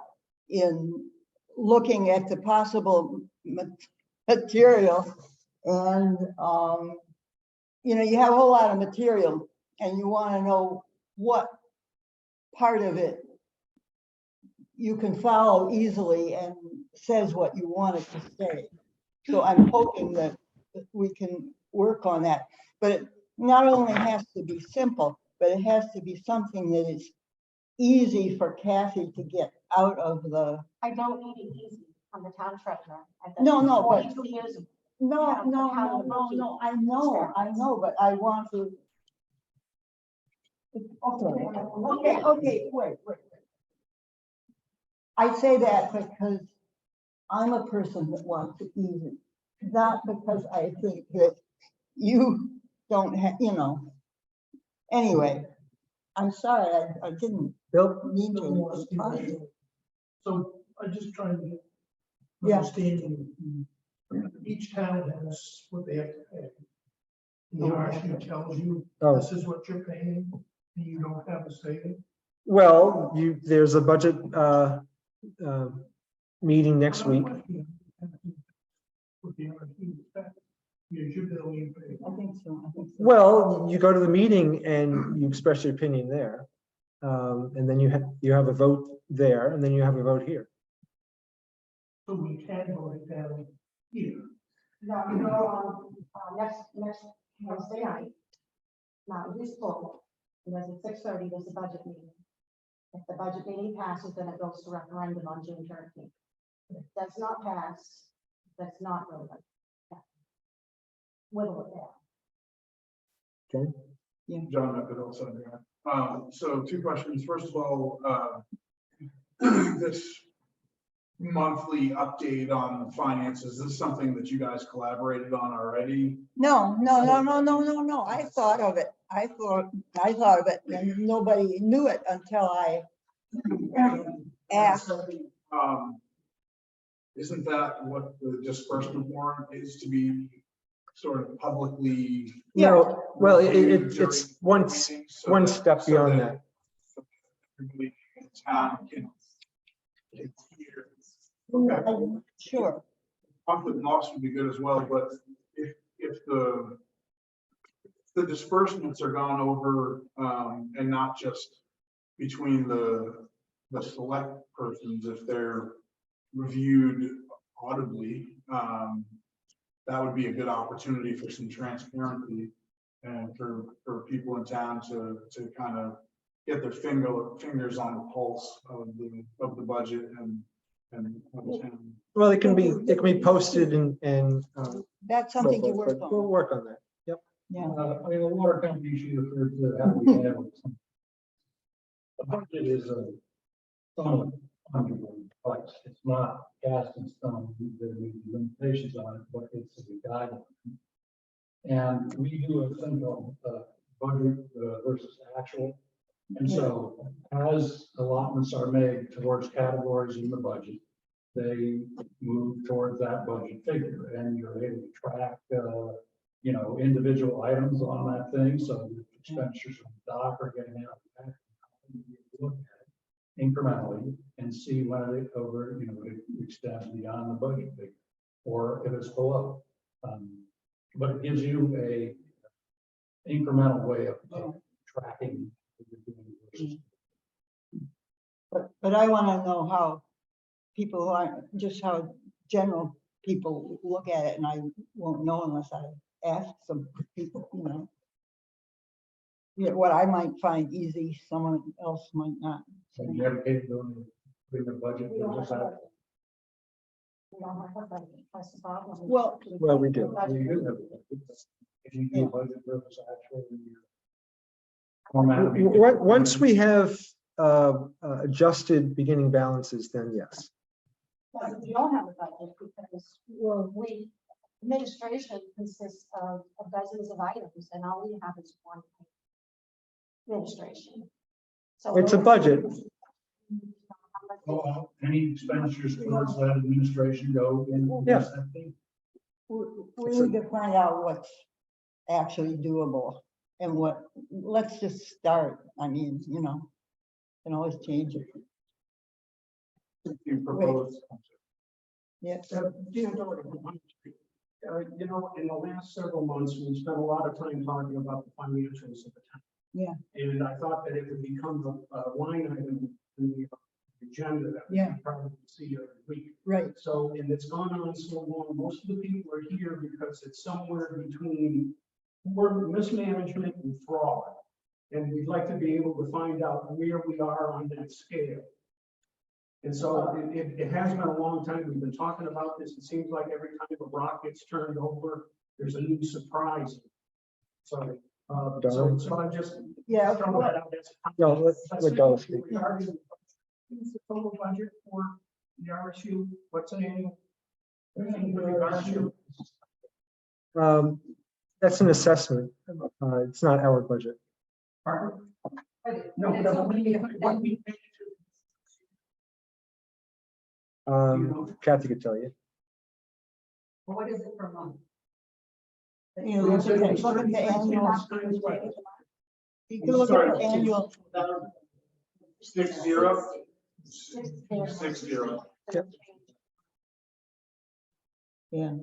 in looking at the possible material. And, you have a whole lot of material and you want to know what part of it you can follow easily and says what you want it to say. So I'm hoping that we can work on that. But it not only has to be simple, but it has to be something that is easy for Kathy to get out of the. I don't need it easy on the town treasurer. I've No, done no, but 42 years of no, Yeah, no, but how no, would no, you- no, I know, but I want to. Okay, wait. I say that because I'm a person that wants it easy, not because I think that you don't have, Anyway, I'm sorry, I didn't Bill? mean to. So I just trying to Yeah. understand, each town has what they have to pay. The RSU tells you, Oh. this is what you're paying, and you don't have a say. Well, there's a budget meeting next week. With the RSU, here's your bill, you pay. I think so. Well, you go to the meeting and you express your opinion there. And then you have a vote there, and then you have a vote here. So we can vote it down here. Now, next Wednesday night. Now, it is full, because at 6:30, there's a budget meeting. If the budget meeting passes, then it goes to referendum on June 13th. If it does not pass, that's not relevant. Whittle it down. John, that could also, so two questions. First of all, this monthly update on finances, is this something that you guys collaborated on already? No. I thought of it. I thought of it, and nobody knew it until I asked. Isn't that what the disbursement warrant is to be sort of publicly? No, well, reviewed it's during one meetings so one that- step so beyond that. Everybody in town can hear. Sure. Conflict and loss would be good as well, but if the disbursements are gone over, and not just between the select persons, if they're reviewed audibly, that would be a good opportunity for some transparency and for people in town to kind of get their fingers on the pulse of the budget and of the town. Well, it can be posted and. That's something to so forth, work but We'll on. work on that. Yep. Yeah. I mean, a water company usually refer to how we have. The budget is somewhat fungible, but it's not cast in stone. There may be limitations on it, but it's a guideline. And we do a thing called budget versus actual. And so as allotments are made towards categories in the budget, they move towards that budget figure, and you're able to track, you know, individual items on that thing. So the expenditures from the dock are getting out of that. You look at it incrementally and see when it over, you know, it extends beyond the budget figure, or if it's below. But it gives you a incremental way of tracking what you're doing versus. But I want to know how people are, just how general people look at it, and I won't know unless I ask some people, you know. Yeah, what I might find easy, someone else might not. So you have capability of putting the budget. We don't versus have a- actual. We don't have a budget, that's the problem. Well- Well, we do. Well, you do have a budget. If you do budget versus actual, then you're format. Once we have adjusted beginning balances, then yes. But we don't have a budget because we, administration consists of dozens of items and all we have is one administration. So It's a budget. Well, any expenditures towards that administration go in. Yeah. that thing. We need to find out what's actually doable and what, let's just start. I mean, you know, can always change it. You propose. Yeah. You know, in the last several months, we spent a lot of time talking about the financials of the town. Yeah. And I thought that it would become a line item in the agenda that we Yeah. could probably see every week. Right. So, and it's gone on so long, most of the people are here because it's somewhere between mismanagement and fraud. And we'd like to be able to find out where we are on that scale. And so it has been a long time. We've been talking about this. It seems like every time a rock gets turned over, there's a new surprise. So, so I'm just. Yeah. throwing that out as a- No, let Donna speak. What's the total budget for the RSU? What's an annual? Everything with regards to- That's an assessment. It's not our budget. Pardon? But No, it's no, only- what we pay to- Kathy could tell you. What is it per month? You know, look at the annual. You can look at the annual. 60. 60. Yeah.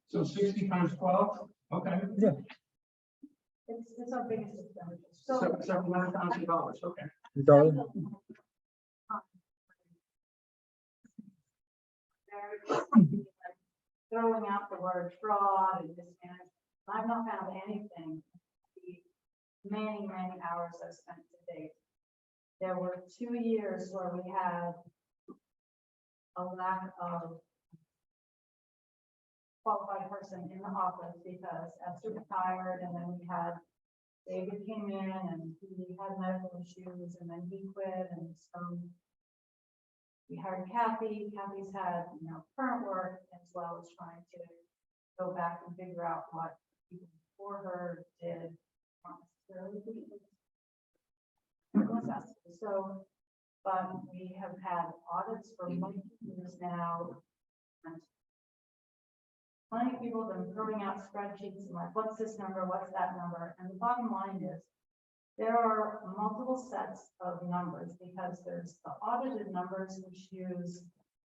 So 60 times 12, okay. It's our biggest expenditure. $700,000, okay. Darla? Throwing out the word fraud and mismanagement. I've not found anything. The many hours I've spent to date. There were 2 years where we had a lack of qualified person in the office because Esther retired, and then we had David came in and he had medical issues, and then he quit, and so we hired Kathy. Kathy's had, you know, current work as well as trying to go back and figure out what people before her did. Not necessarily necessary. So, but we have had audits for multiple years now. And plenty of people have been throwing out spreadsheets and like, what's this number? What's that number? And the bottom line is, there are multiple sets of numbers because there's the audited numbers which use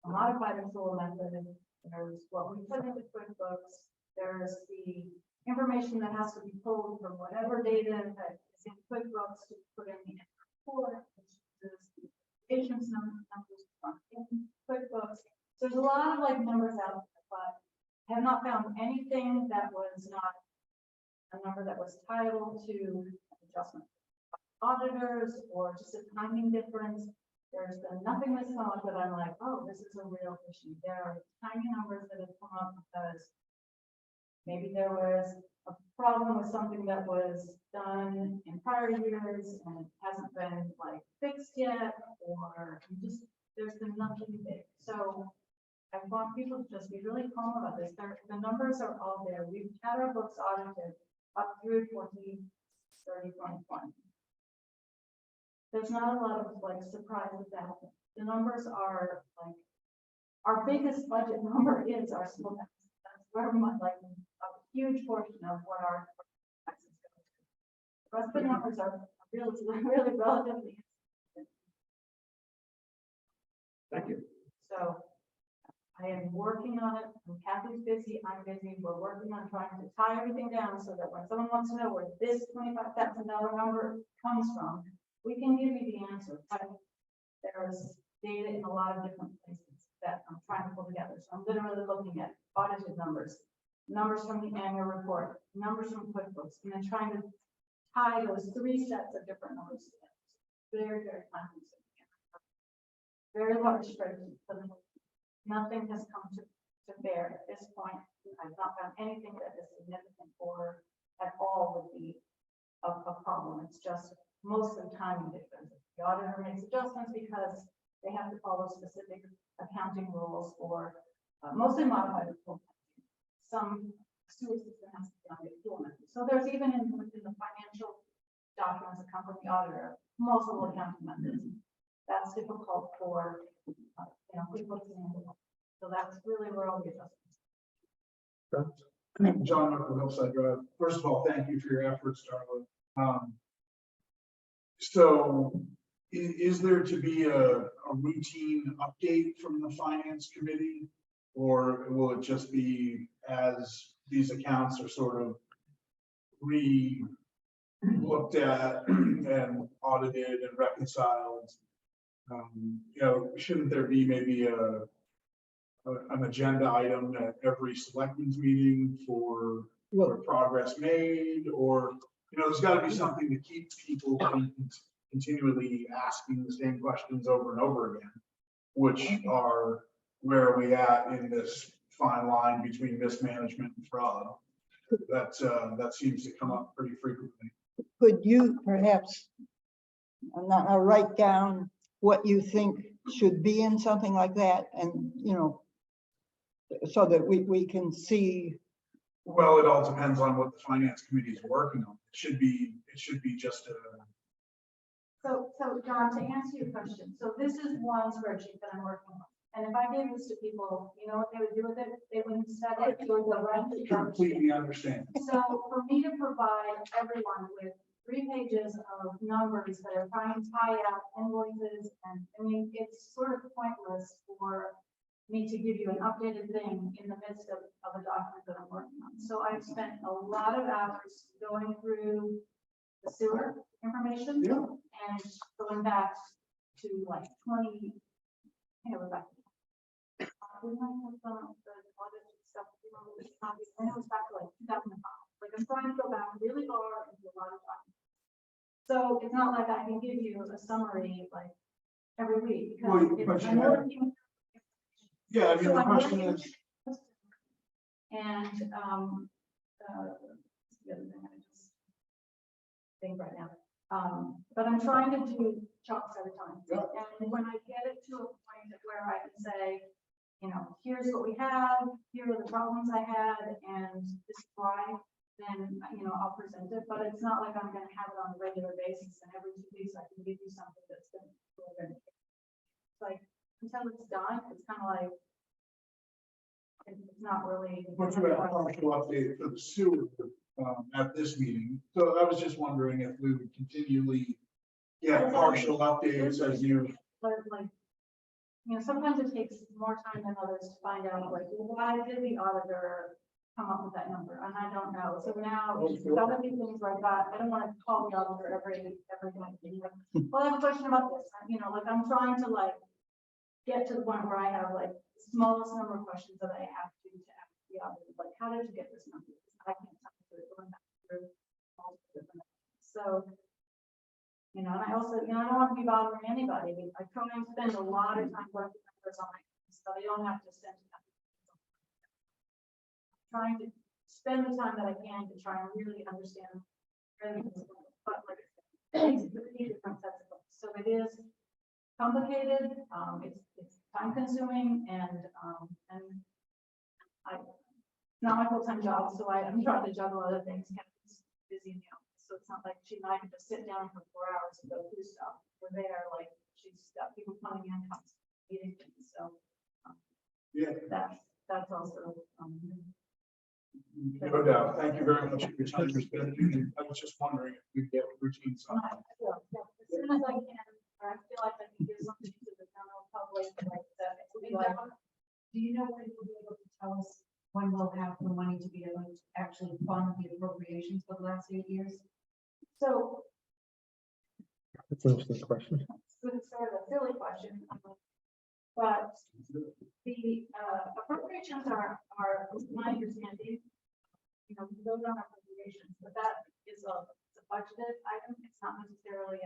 a modified accrual method. There's what we put into QuickBooks. There's the information that has to be pulled from whatever data that is in QuickBooks to put in the report, which is the patient's numbers from in QuickBooks. So there's a lot of like numbers out there, but I have not found anything that was not a number that was titled to adjustment auditors or just a timing difference. There's been nothing that's come up that I'm like, oh, this is a real issue. There are tiny numbers that have come up because maybe there was a problem with something that was done in prior years and it hasn't been like fixed yet, or you just, there's been nothing big. So I want people to just be really calm about this. The numbers are all there. We've had our books audited up through 2020. There's not a lot of like surprises that the numbers are like, our biggest budget number is our school tax. That's where my, like a huge portion of what our taxes go to. The rest of the numbers are really relatively. Thank you. So I am working on it. Kathy's busy, I'm busy. We're working on trying to tie everything down so that when someone wants to know where this $25,000 number comes from, we can give you the answer. But there's data in a lot of different places that I'm trying to pull together. So I'm literally looking at audited numbers, numbers from the annual report, numbers from QuickBooks, and then trying to tie those three sets of different numbers together. Very, very time consuming. Very large spreadsheet. Nothing has come to bear at this point. I've not found anything that is significant or at all would be a problem. It's just mostly timing difference. The auditor makes adjustments because they have to follow specific accounting rules for mostly modified report. Some sewer system has to be on the implement. So there's even within the financial documents that come from the auditor, multiple accounting methods. That's difficult for QuickBooks and so that's really where all the adjustments. John, from Hillside Drive. First of all, thank you for your efforts, Darla. So is there to be a routine update from the finance committee? Or will it just be as these accounts are sort of looked at and audited and reconciled? Shouldn't there be maybe an agenda item at every selectmen's meeting for progress made? Or, there's got to be something to keep people from continually asking the same questions over and over again, which are, where are we at in this fine line between mismanagement and fraud? That seems to come up pretty frequently. Could you perhaps write down what you think should be in something like that, and so that we can see? Well, it all depends on what the finance committee is working on. It should be just a. So John, to answer your question, so this is one spreadsheet that I'm working on. And if I gave this to people, you know what they would do with it? They wouldn't set it, they would go right to the Completely understand. So for me to provide everyone with 3 pages of numbers that are trying to tie out invoices, and I mean, it's sort of pointless for me to give you an updated thing in the midst of a document that I'm working on. So I've spent a lot of hours going through the sewer information and going back to like 20, we're back. And it was back to like 2005. Like I'm trying to go back really far into a lot of time. So it's not like I can give you a summary like every week. Because I'm working. Yeah, I mean, So the I'm question working- is. And the other thing I just think right now. But I'm trying to do chunks at a time. And when I get it to a point where I can say, here's what we have, here are the problems I had, and this is why, then, I'll present it. But it's not like I'm going to have it on a regular basis, and every 2 weeks I can give you something that's going to. It's like, until it's done, it's kind of like, it's not really. What's your partial update for the sewer at this meeting? So I was just wondering if we would continually get partial updates as you. But like, sometimes it takes more time than others to find out, like, why did the auditor come up with that number? And I don't know. So now, some of these things like that, I don't want to call the auditor every month. Well, I have a question about this. Like I'm trying to like get to the point where I have like the smallest number of questions that I have to ask the auditor. Like, how did you get this number? I can't talk to it going back through all the different. So. And I also, I don't want to be bothering anybody. I try and spend a lot of time working with numbers on my own, so they don't have to send it. Trying to spend the time that I can to try and really understand. But like, it's 3 different sets of books. So it is complicated, it's time consuming and it's not my full-time job, so I'm trying to juggle other things, Kathy's busy in the office, so it's not like she and I can just sit down for 4 hours and go through stuff. We're there, like, she's got people coming in, meeting things, so. Yeah. That's also, No doubt. Thank you very much for your time. I was just wondering if we get routines on. as soon as I can, or I feel like I can give something to the general public, like that. It would be like, Do you know when you'll be able to tell us when we'll have the money to be able to actually fund the appropriations for the last 8 years? so That's an interesting question. it's sort of a silly question. But the appropriations are my understanding, you know, those are appropriations, but that is a budgeted item. It's not necessarily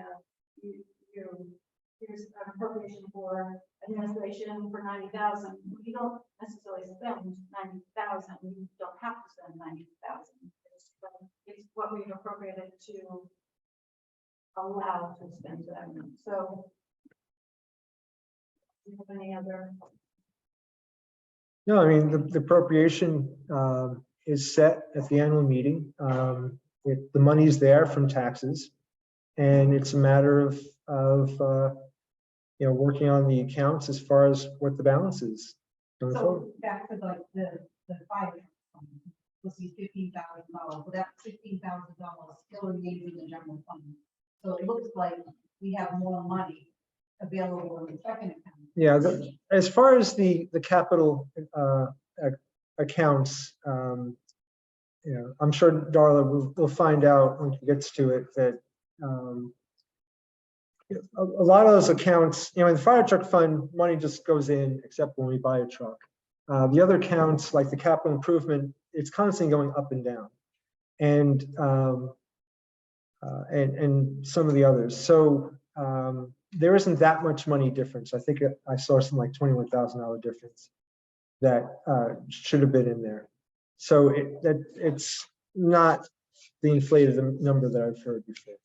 here's an appropriation for administration for 90,000. We don't necessarily spend 90,000. We don't have to spend 90,000. It's what we've appropriated to allow to spend that. So, do you have any other? No, I mean, the appropriation is set at the annual meeting. The money's there from taxes. And it's a matter of working on the accounts as far as what the balance is going forward. So back to like the fire fund, we'll see $15,000, but that $15,000 still remains in the general fund. So it looks like we have more money available in the checking account. Yeah, as far as the capital accounts, I'm sure Darla will find out when she gets to it that a lot of those accounts, in the fire truck fund, money just goes in except when we buy a truck. The other accounts, like the capital improvement, it's constantly going up and down, and some of the others. So there isn't that much money difference. I think I saw something like $21,000 difference that should have been in there. So it's not the inflated number that I've heard before.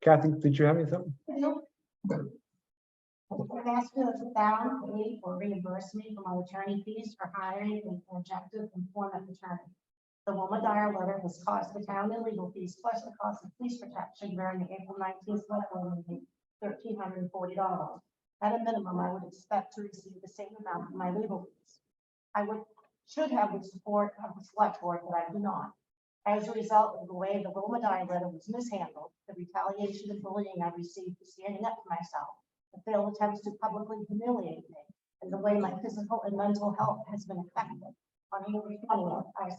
Kathy, did you have anything? I've asked the town pay or reimburse me for my attorney fees for hiring an objective employment attorney. The Wilma Dyer letter has cost the town in legal fees plus the cost of police protection during the April 19th select board meeting, $1,340. At a minimum, I would expect to receive the same amount of my legal fees. I should have the support of the select board, but I do not. As a result of the way the Wilma Dyer letter was mishandled, the retaliation and bullying I received for standing up for myself, the failed attempts to publicly humiliate me, and the way my physical and mental health has been affected. On April 20th, I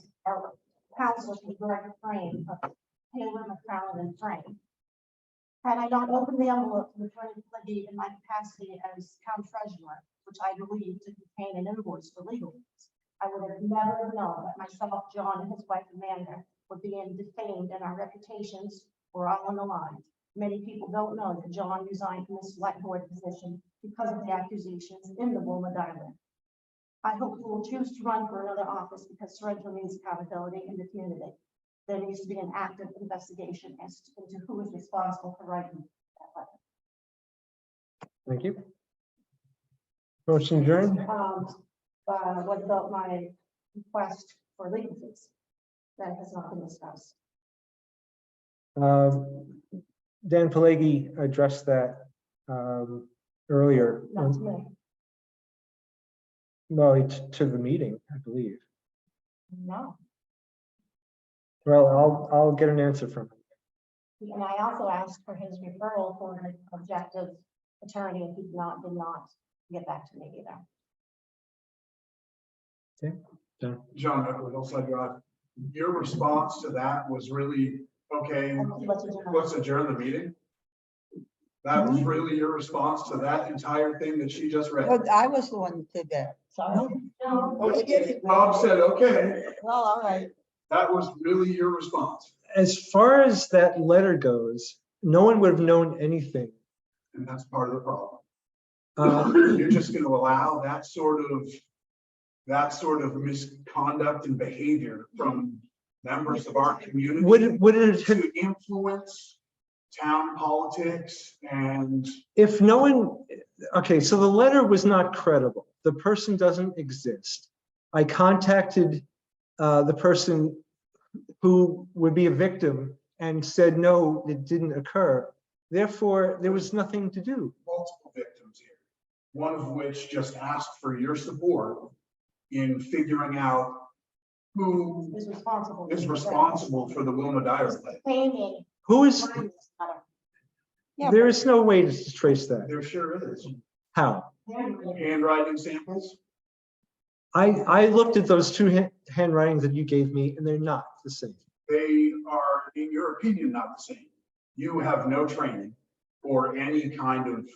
counseled with Greg Frame of Taylor, McFarland, and Frame. Had I not opened the envelope to return the deed in my capacity as town treasurer, which I believe to contain an invoice for legal fees, I would have never known that myself, John, and his wife Amanda were being defamed and our reputations were all on the line. Many people don't know that John resigned from the select board position because of the accusations in the Wilma Dyer. I hope you will choose to run for another office because Sorrento needs accountability in the community. There needs to be an active investigation as to who is responsible for writing that letter. Thank you. Motion adjourned. What about my request for legal fees? That has not been discussed. Dan Pelleggi addressed that earlier. Not to me. Well, to the meeting, I believe. No. Well, I'll get an answer from him. And I also asked for his referral for an objective attorney, and he did not get back to me either. Okay. John, Hillside Drive, your response to that was really, okay, let's adjourn the meeting? That was really your response to that entire thing that she just read? But I was the one who did that. Sorry. Rob said, okay, Well, all right. that was really your response. As far as that letter goes, no one would have known anything. And that's part of the problem. Um, You're just going to allow that sort of misconduct and behavior from members of our community would it to influence town politics and If no one, okay, so the letter was not credible. The person doesn't exist. I contacted the person who would be a victim and said, no, it didn't occur. Therefore, there was nothing to do. multiple victims here, one of which just asked for your support in figuring out who Is responsible. is responsible for the Wilma Dyer letter. Claiming. Who is, Yeah, there is no way to trace that. There sure is. How? Handwriting samples. I looked at those two handwritings that you gave me and they're not the same. They are, in your opinion, not the same. You have no training or any kind of.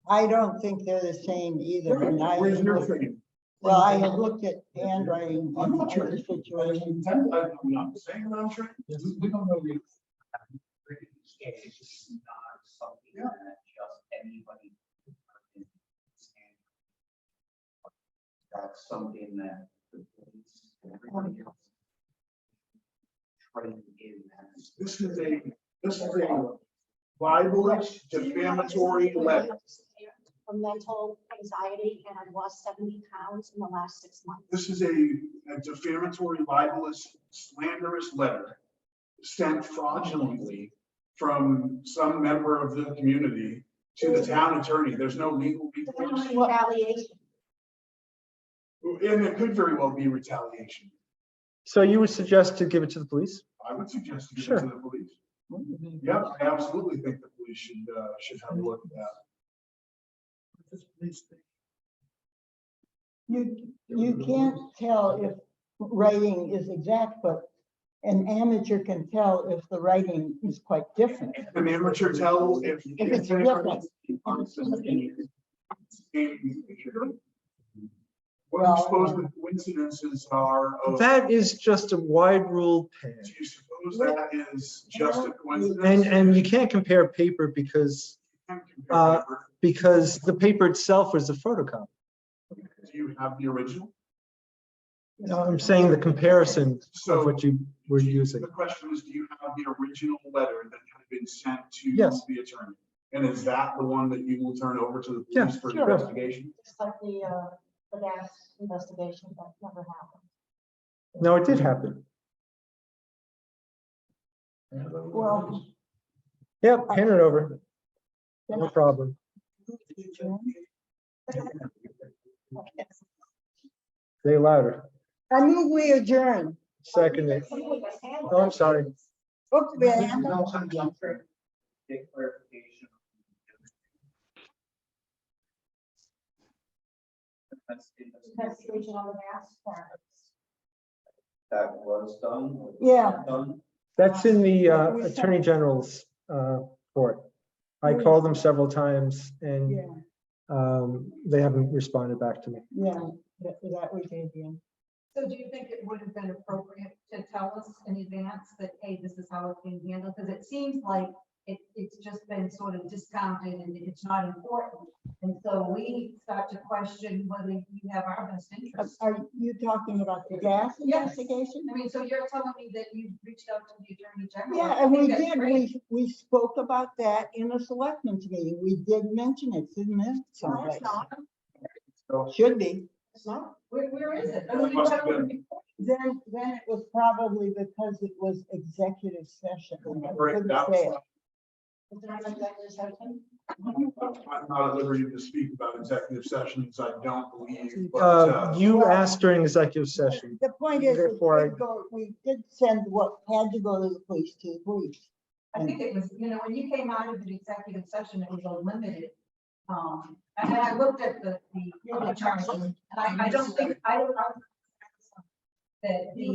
I don't think they're the same either. And Where's your training? well, I have looked at handwriting in the church situation. I'm not saying that I'm trained. We don't know. It's not something that just anybody. That's something that the police and everybody else trained in that. This is a libelous defamatory letter. For mental anxiety, and I've lost 70 pounds in the last 6 months. This is a defamatory, libelous, slanderous letter sent fraudulently from some member of the community to the town attorney. There's no legal recourse. Retaliation. And it could very well be retaliation. So you would suggest to give it to the police? I would suggest to give Sure. it to the police. Yeah, I absolutely think the police should have a look at that. You can't tell if writing is exact, but an amateur can tell if the writing is quite different. An amateur tell if it's different. What do you suppose the coincidences are of? That is just a wide rule pen. Do you suppose that is just a coincidence? And you can't compare paper because the paper itself is a photocopy. Do you have the original? No, I'm saying the comparison of what you were using. The question is, do you have the original letter that had been sent to Yes. the attorney? And is that the one that you will turn over to the Yeah, police for sure. investigation? Just like the gas investigation, that never happened. No, it did happen. Well, Yep, hand it over. No problem. Say louder. I move we adjourn. Second it. Oh, I'm sorry. Oops, man. Big clarification. Investigation on the gas. That was done. Yeah. Done. That's in the Attorney General's court. I called them several times and Yeah, they haven't responded back to me. yeah, that we did, yeah. So do you think it would have been appropriate to tell us in advance that, hey, this is how it's being handled? Because it seems like it's just been sort of discounted and it's not important. And so we start to question whether you have our best interest. Are you talking about the gas Yes. investigation? I mean, so you're telling me that you reached out to the Attorney General? Yeah, I and think we that's did, great. we spoke about that in a selectmen's meeting. We did mention it, didn't it? No, Someplace. it's not. Should be. It's not. Where is it? That must have been- Then it was probably because it was executive session. I Right, couldn't that say was- it. Is there an executive session? I'm not at liberty to speak about executive sessions, I don't believe, but, You asked during executive session. The point is, Therefore, we did send what had to go to the police to the police. I think it was, when you came out of the executive session, it was a limited. And I looked at the charge, and I don't think, I don't know. That the,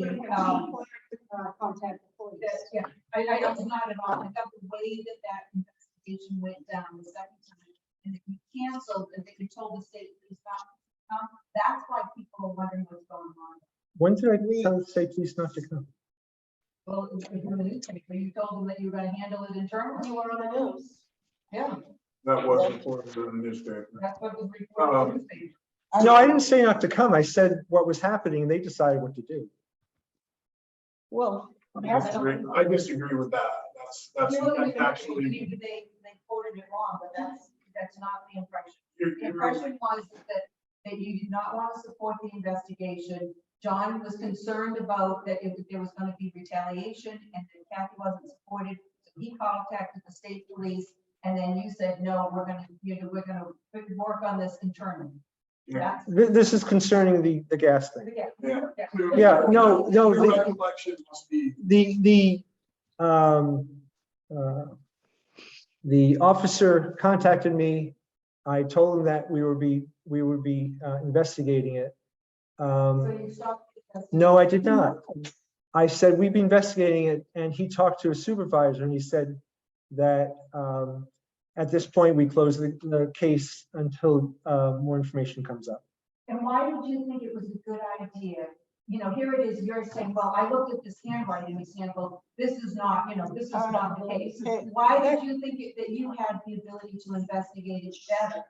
Contact the police. yeah, I don't, not at all. I thought the way that investigation went down the second time, and if you canceled, and if you told the state, please stop, that's why people are wondering what's going on. When did I tell the state police not to come? Well, it was in the newspaper, you told them that you were gonna handle it internally. You were on the news. Yeah, that was reported in the newspaper. that's what was reported in the newspaper. No, I didn't say not to come. I said what was happening and they decided what to do. Well, I disagree with that. that's You look at the actually, maybe they quoted it wrong, but that's not the impression. The you're- impression was that you did not want to support the investigation. John was concerned about that if there was going to be retaliation and that Kathy wasn't supported. So he contacted the state police and then you said, no, we're going to work on this internally. Yeah. That's. This is concerning the gas thing. yeah. Yeah, no, Your the, recollection must be, the officer contacted me. I told him that we would be investigating it. So you stopped. No, I did not. I said, we've been investigating it, and he talked to a supervisor, and he said that at this point, we close the case until more information comes up. And why did you think it was a good idea? You know, here it is, you're saying, well, I looked at this handwriting example, this is not, this is not the case. Why did you think that you had the ability to investigate it better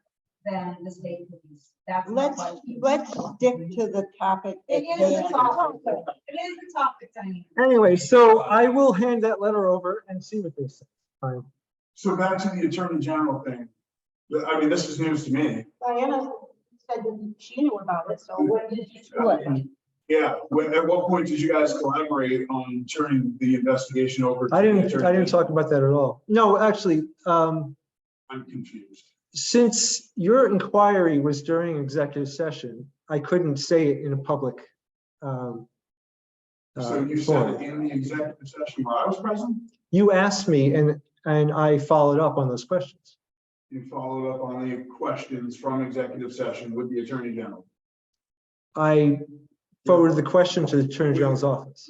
than the state police? That's my question. Let's stick to the topic. It at is a hand. topic. It is a topic, Diane. Anyway, so I will hand that letter over and see what they say. Fine. so back to the Attorney General thing. I mean, this is news to me. Diana said that she knew about it, so what did you do? Yeah, at what point did you guys collaborate on turning the investigation over? to I the didn't Attorney General? talk about that at all. No, actually, I'm confused. since your inquiry was during executive session, I couldn't say it in a public. So you said forum. in the executive session where I was present, You asked me, and I followed up on those questions. you followed up on the questions from executive session with the Attorney General. I forwarded the question to the Attorney General's office.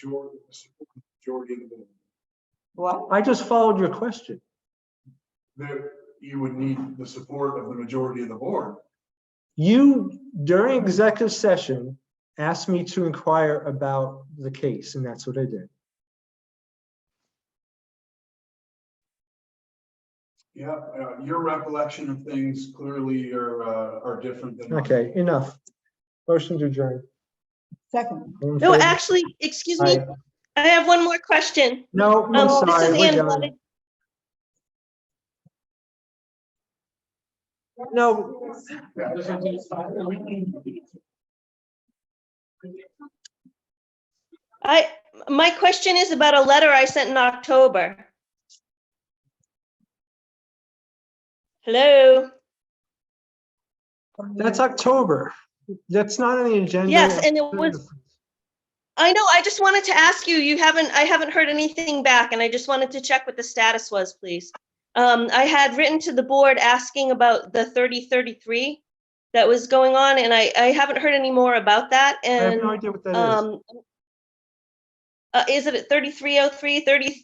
Majority of the board. What? I just followed your question. There, you would need the support of the majority of the board. You, during executive session, asked me to inquire about the case, and that's what I did. Yeah, your recollection of things clearly are different than. mine. Okay, enough. Motion to adjourn. Second. All in No, favor? actually, excuse me, Aye. I have one more question. No, I'm This sorry, is we're Ann done. Bloody. No, My question is about a letter I sent in October. Hello? that's October. That's not on the agenda. Yes, and it was, I know, I just wanted to ask you, I haven't heard anything back, and I just wanted to check what the status was, please. I had written to the board asking about the 3033 that was going on, and I haven't heard any more about that, I have and no idea what that is. is it at 3303,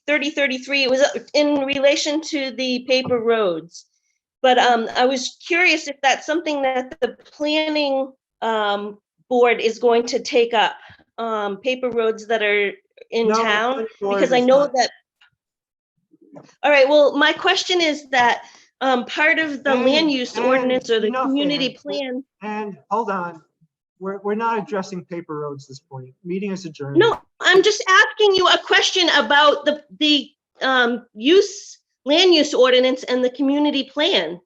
3033? It was in relation to the paper roads. But I was curious if that's something that the planning board is going to take up, paper roads that are in No, town, planning board because I is know not. that. All right, well, my question is that part of the land use ordinance or the community plan. And hold on, we're not addressing paper roads at this point. Meeting is adjourned. No, I'm just asking you a question about the land use ordinance and the community plan.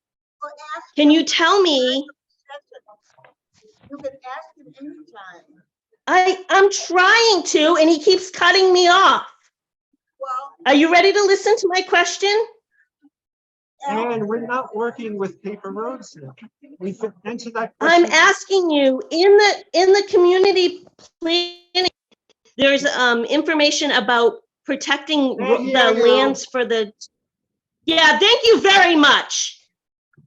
Can you tell me? You can ask him anytime. I'm trying to, and he keeps cutting me off. Well. Are you ready to listen to my question? And we're not working with paper roads now. We've answered that I'm question. asking you, in the community planning, there's information about protecting There you the go. lands for the. Yeah, thank you very much.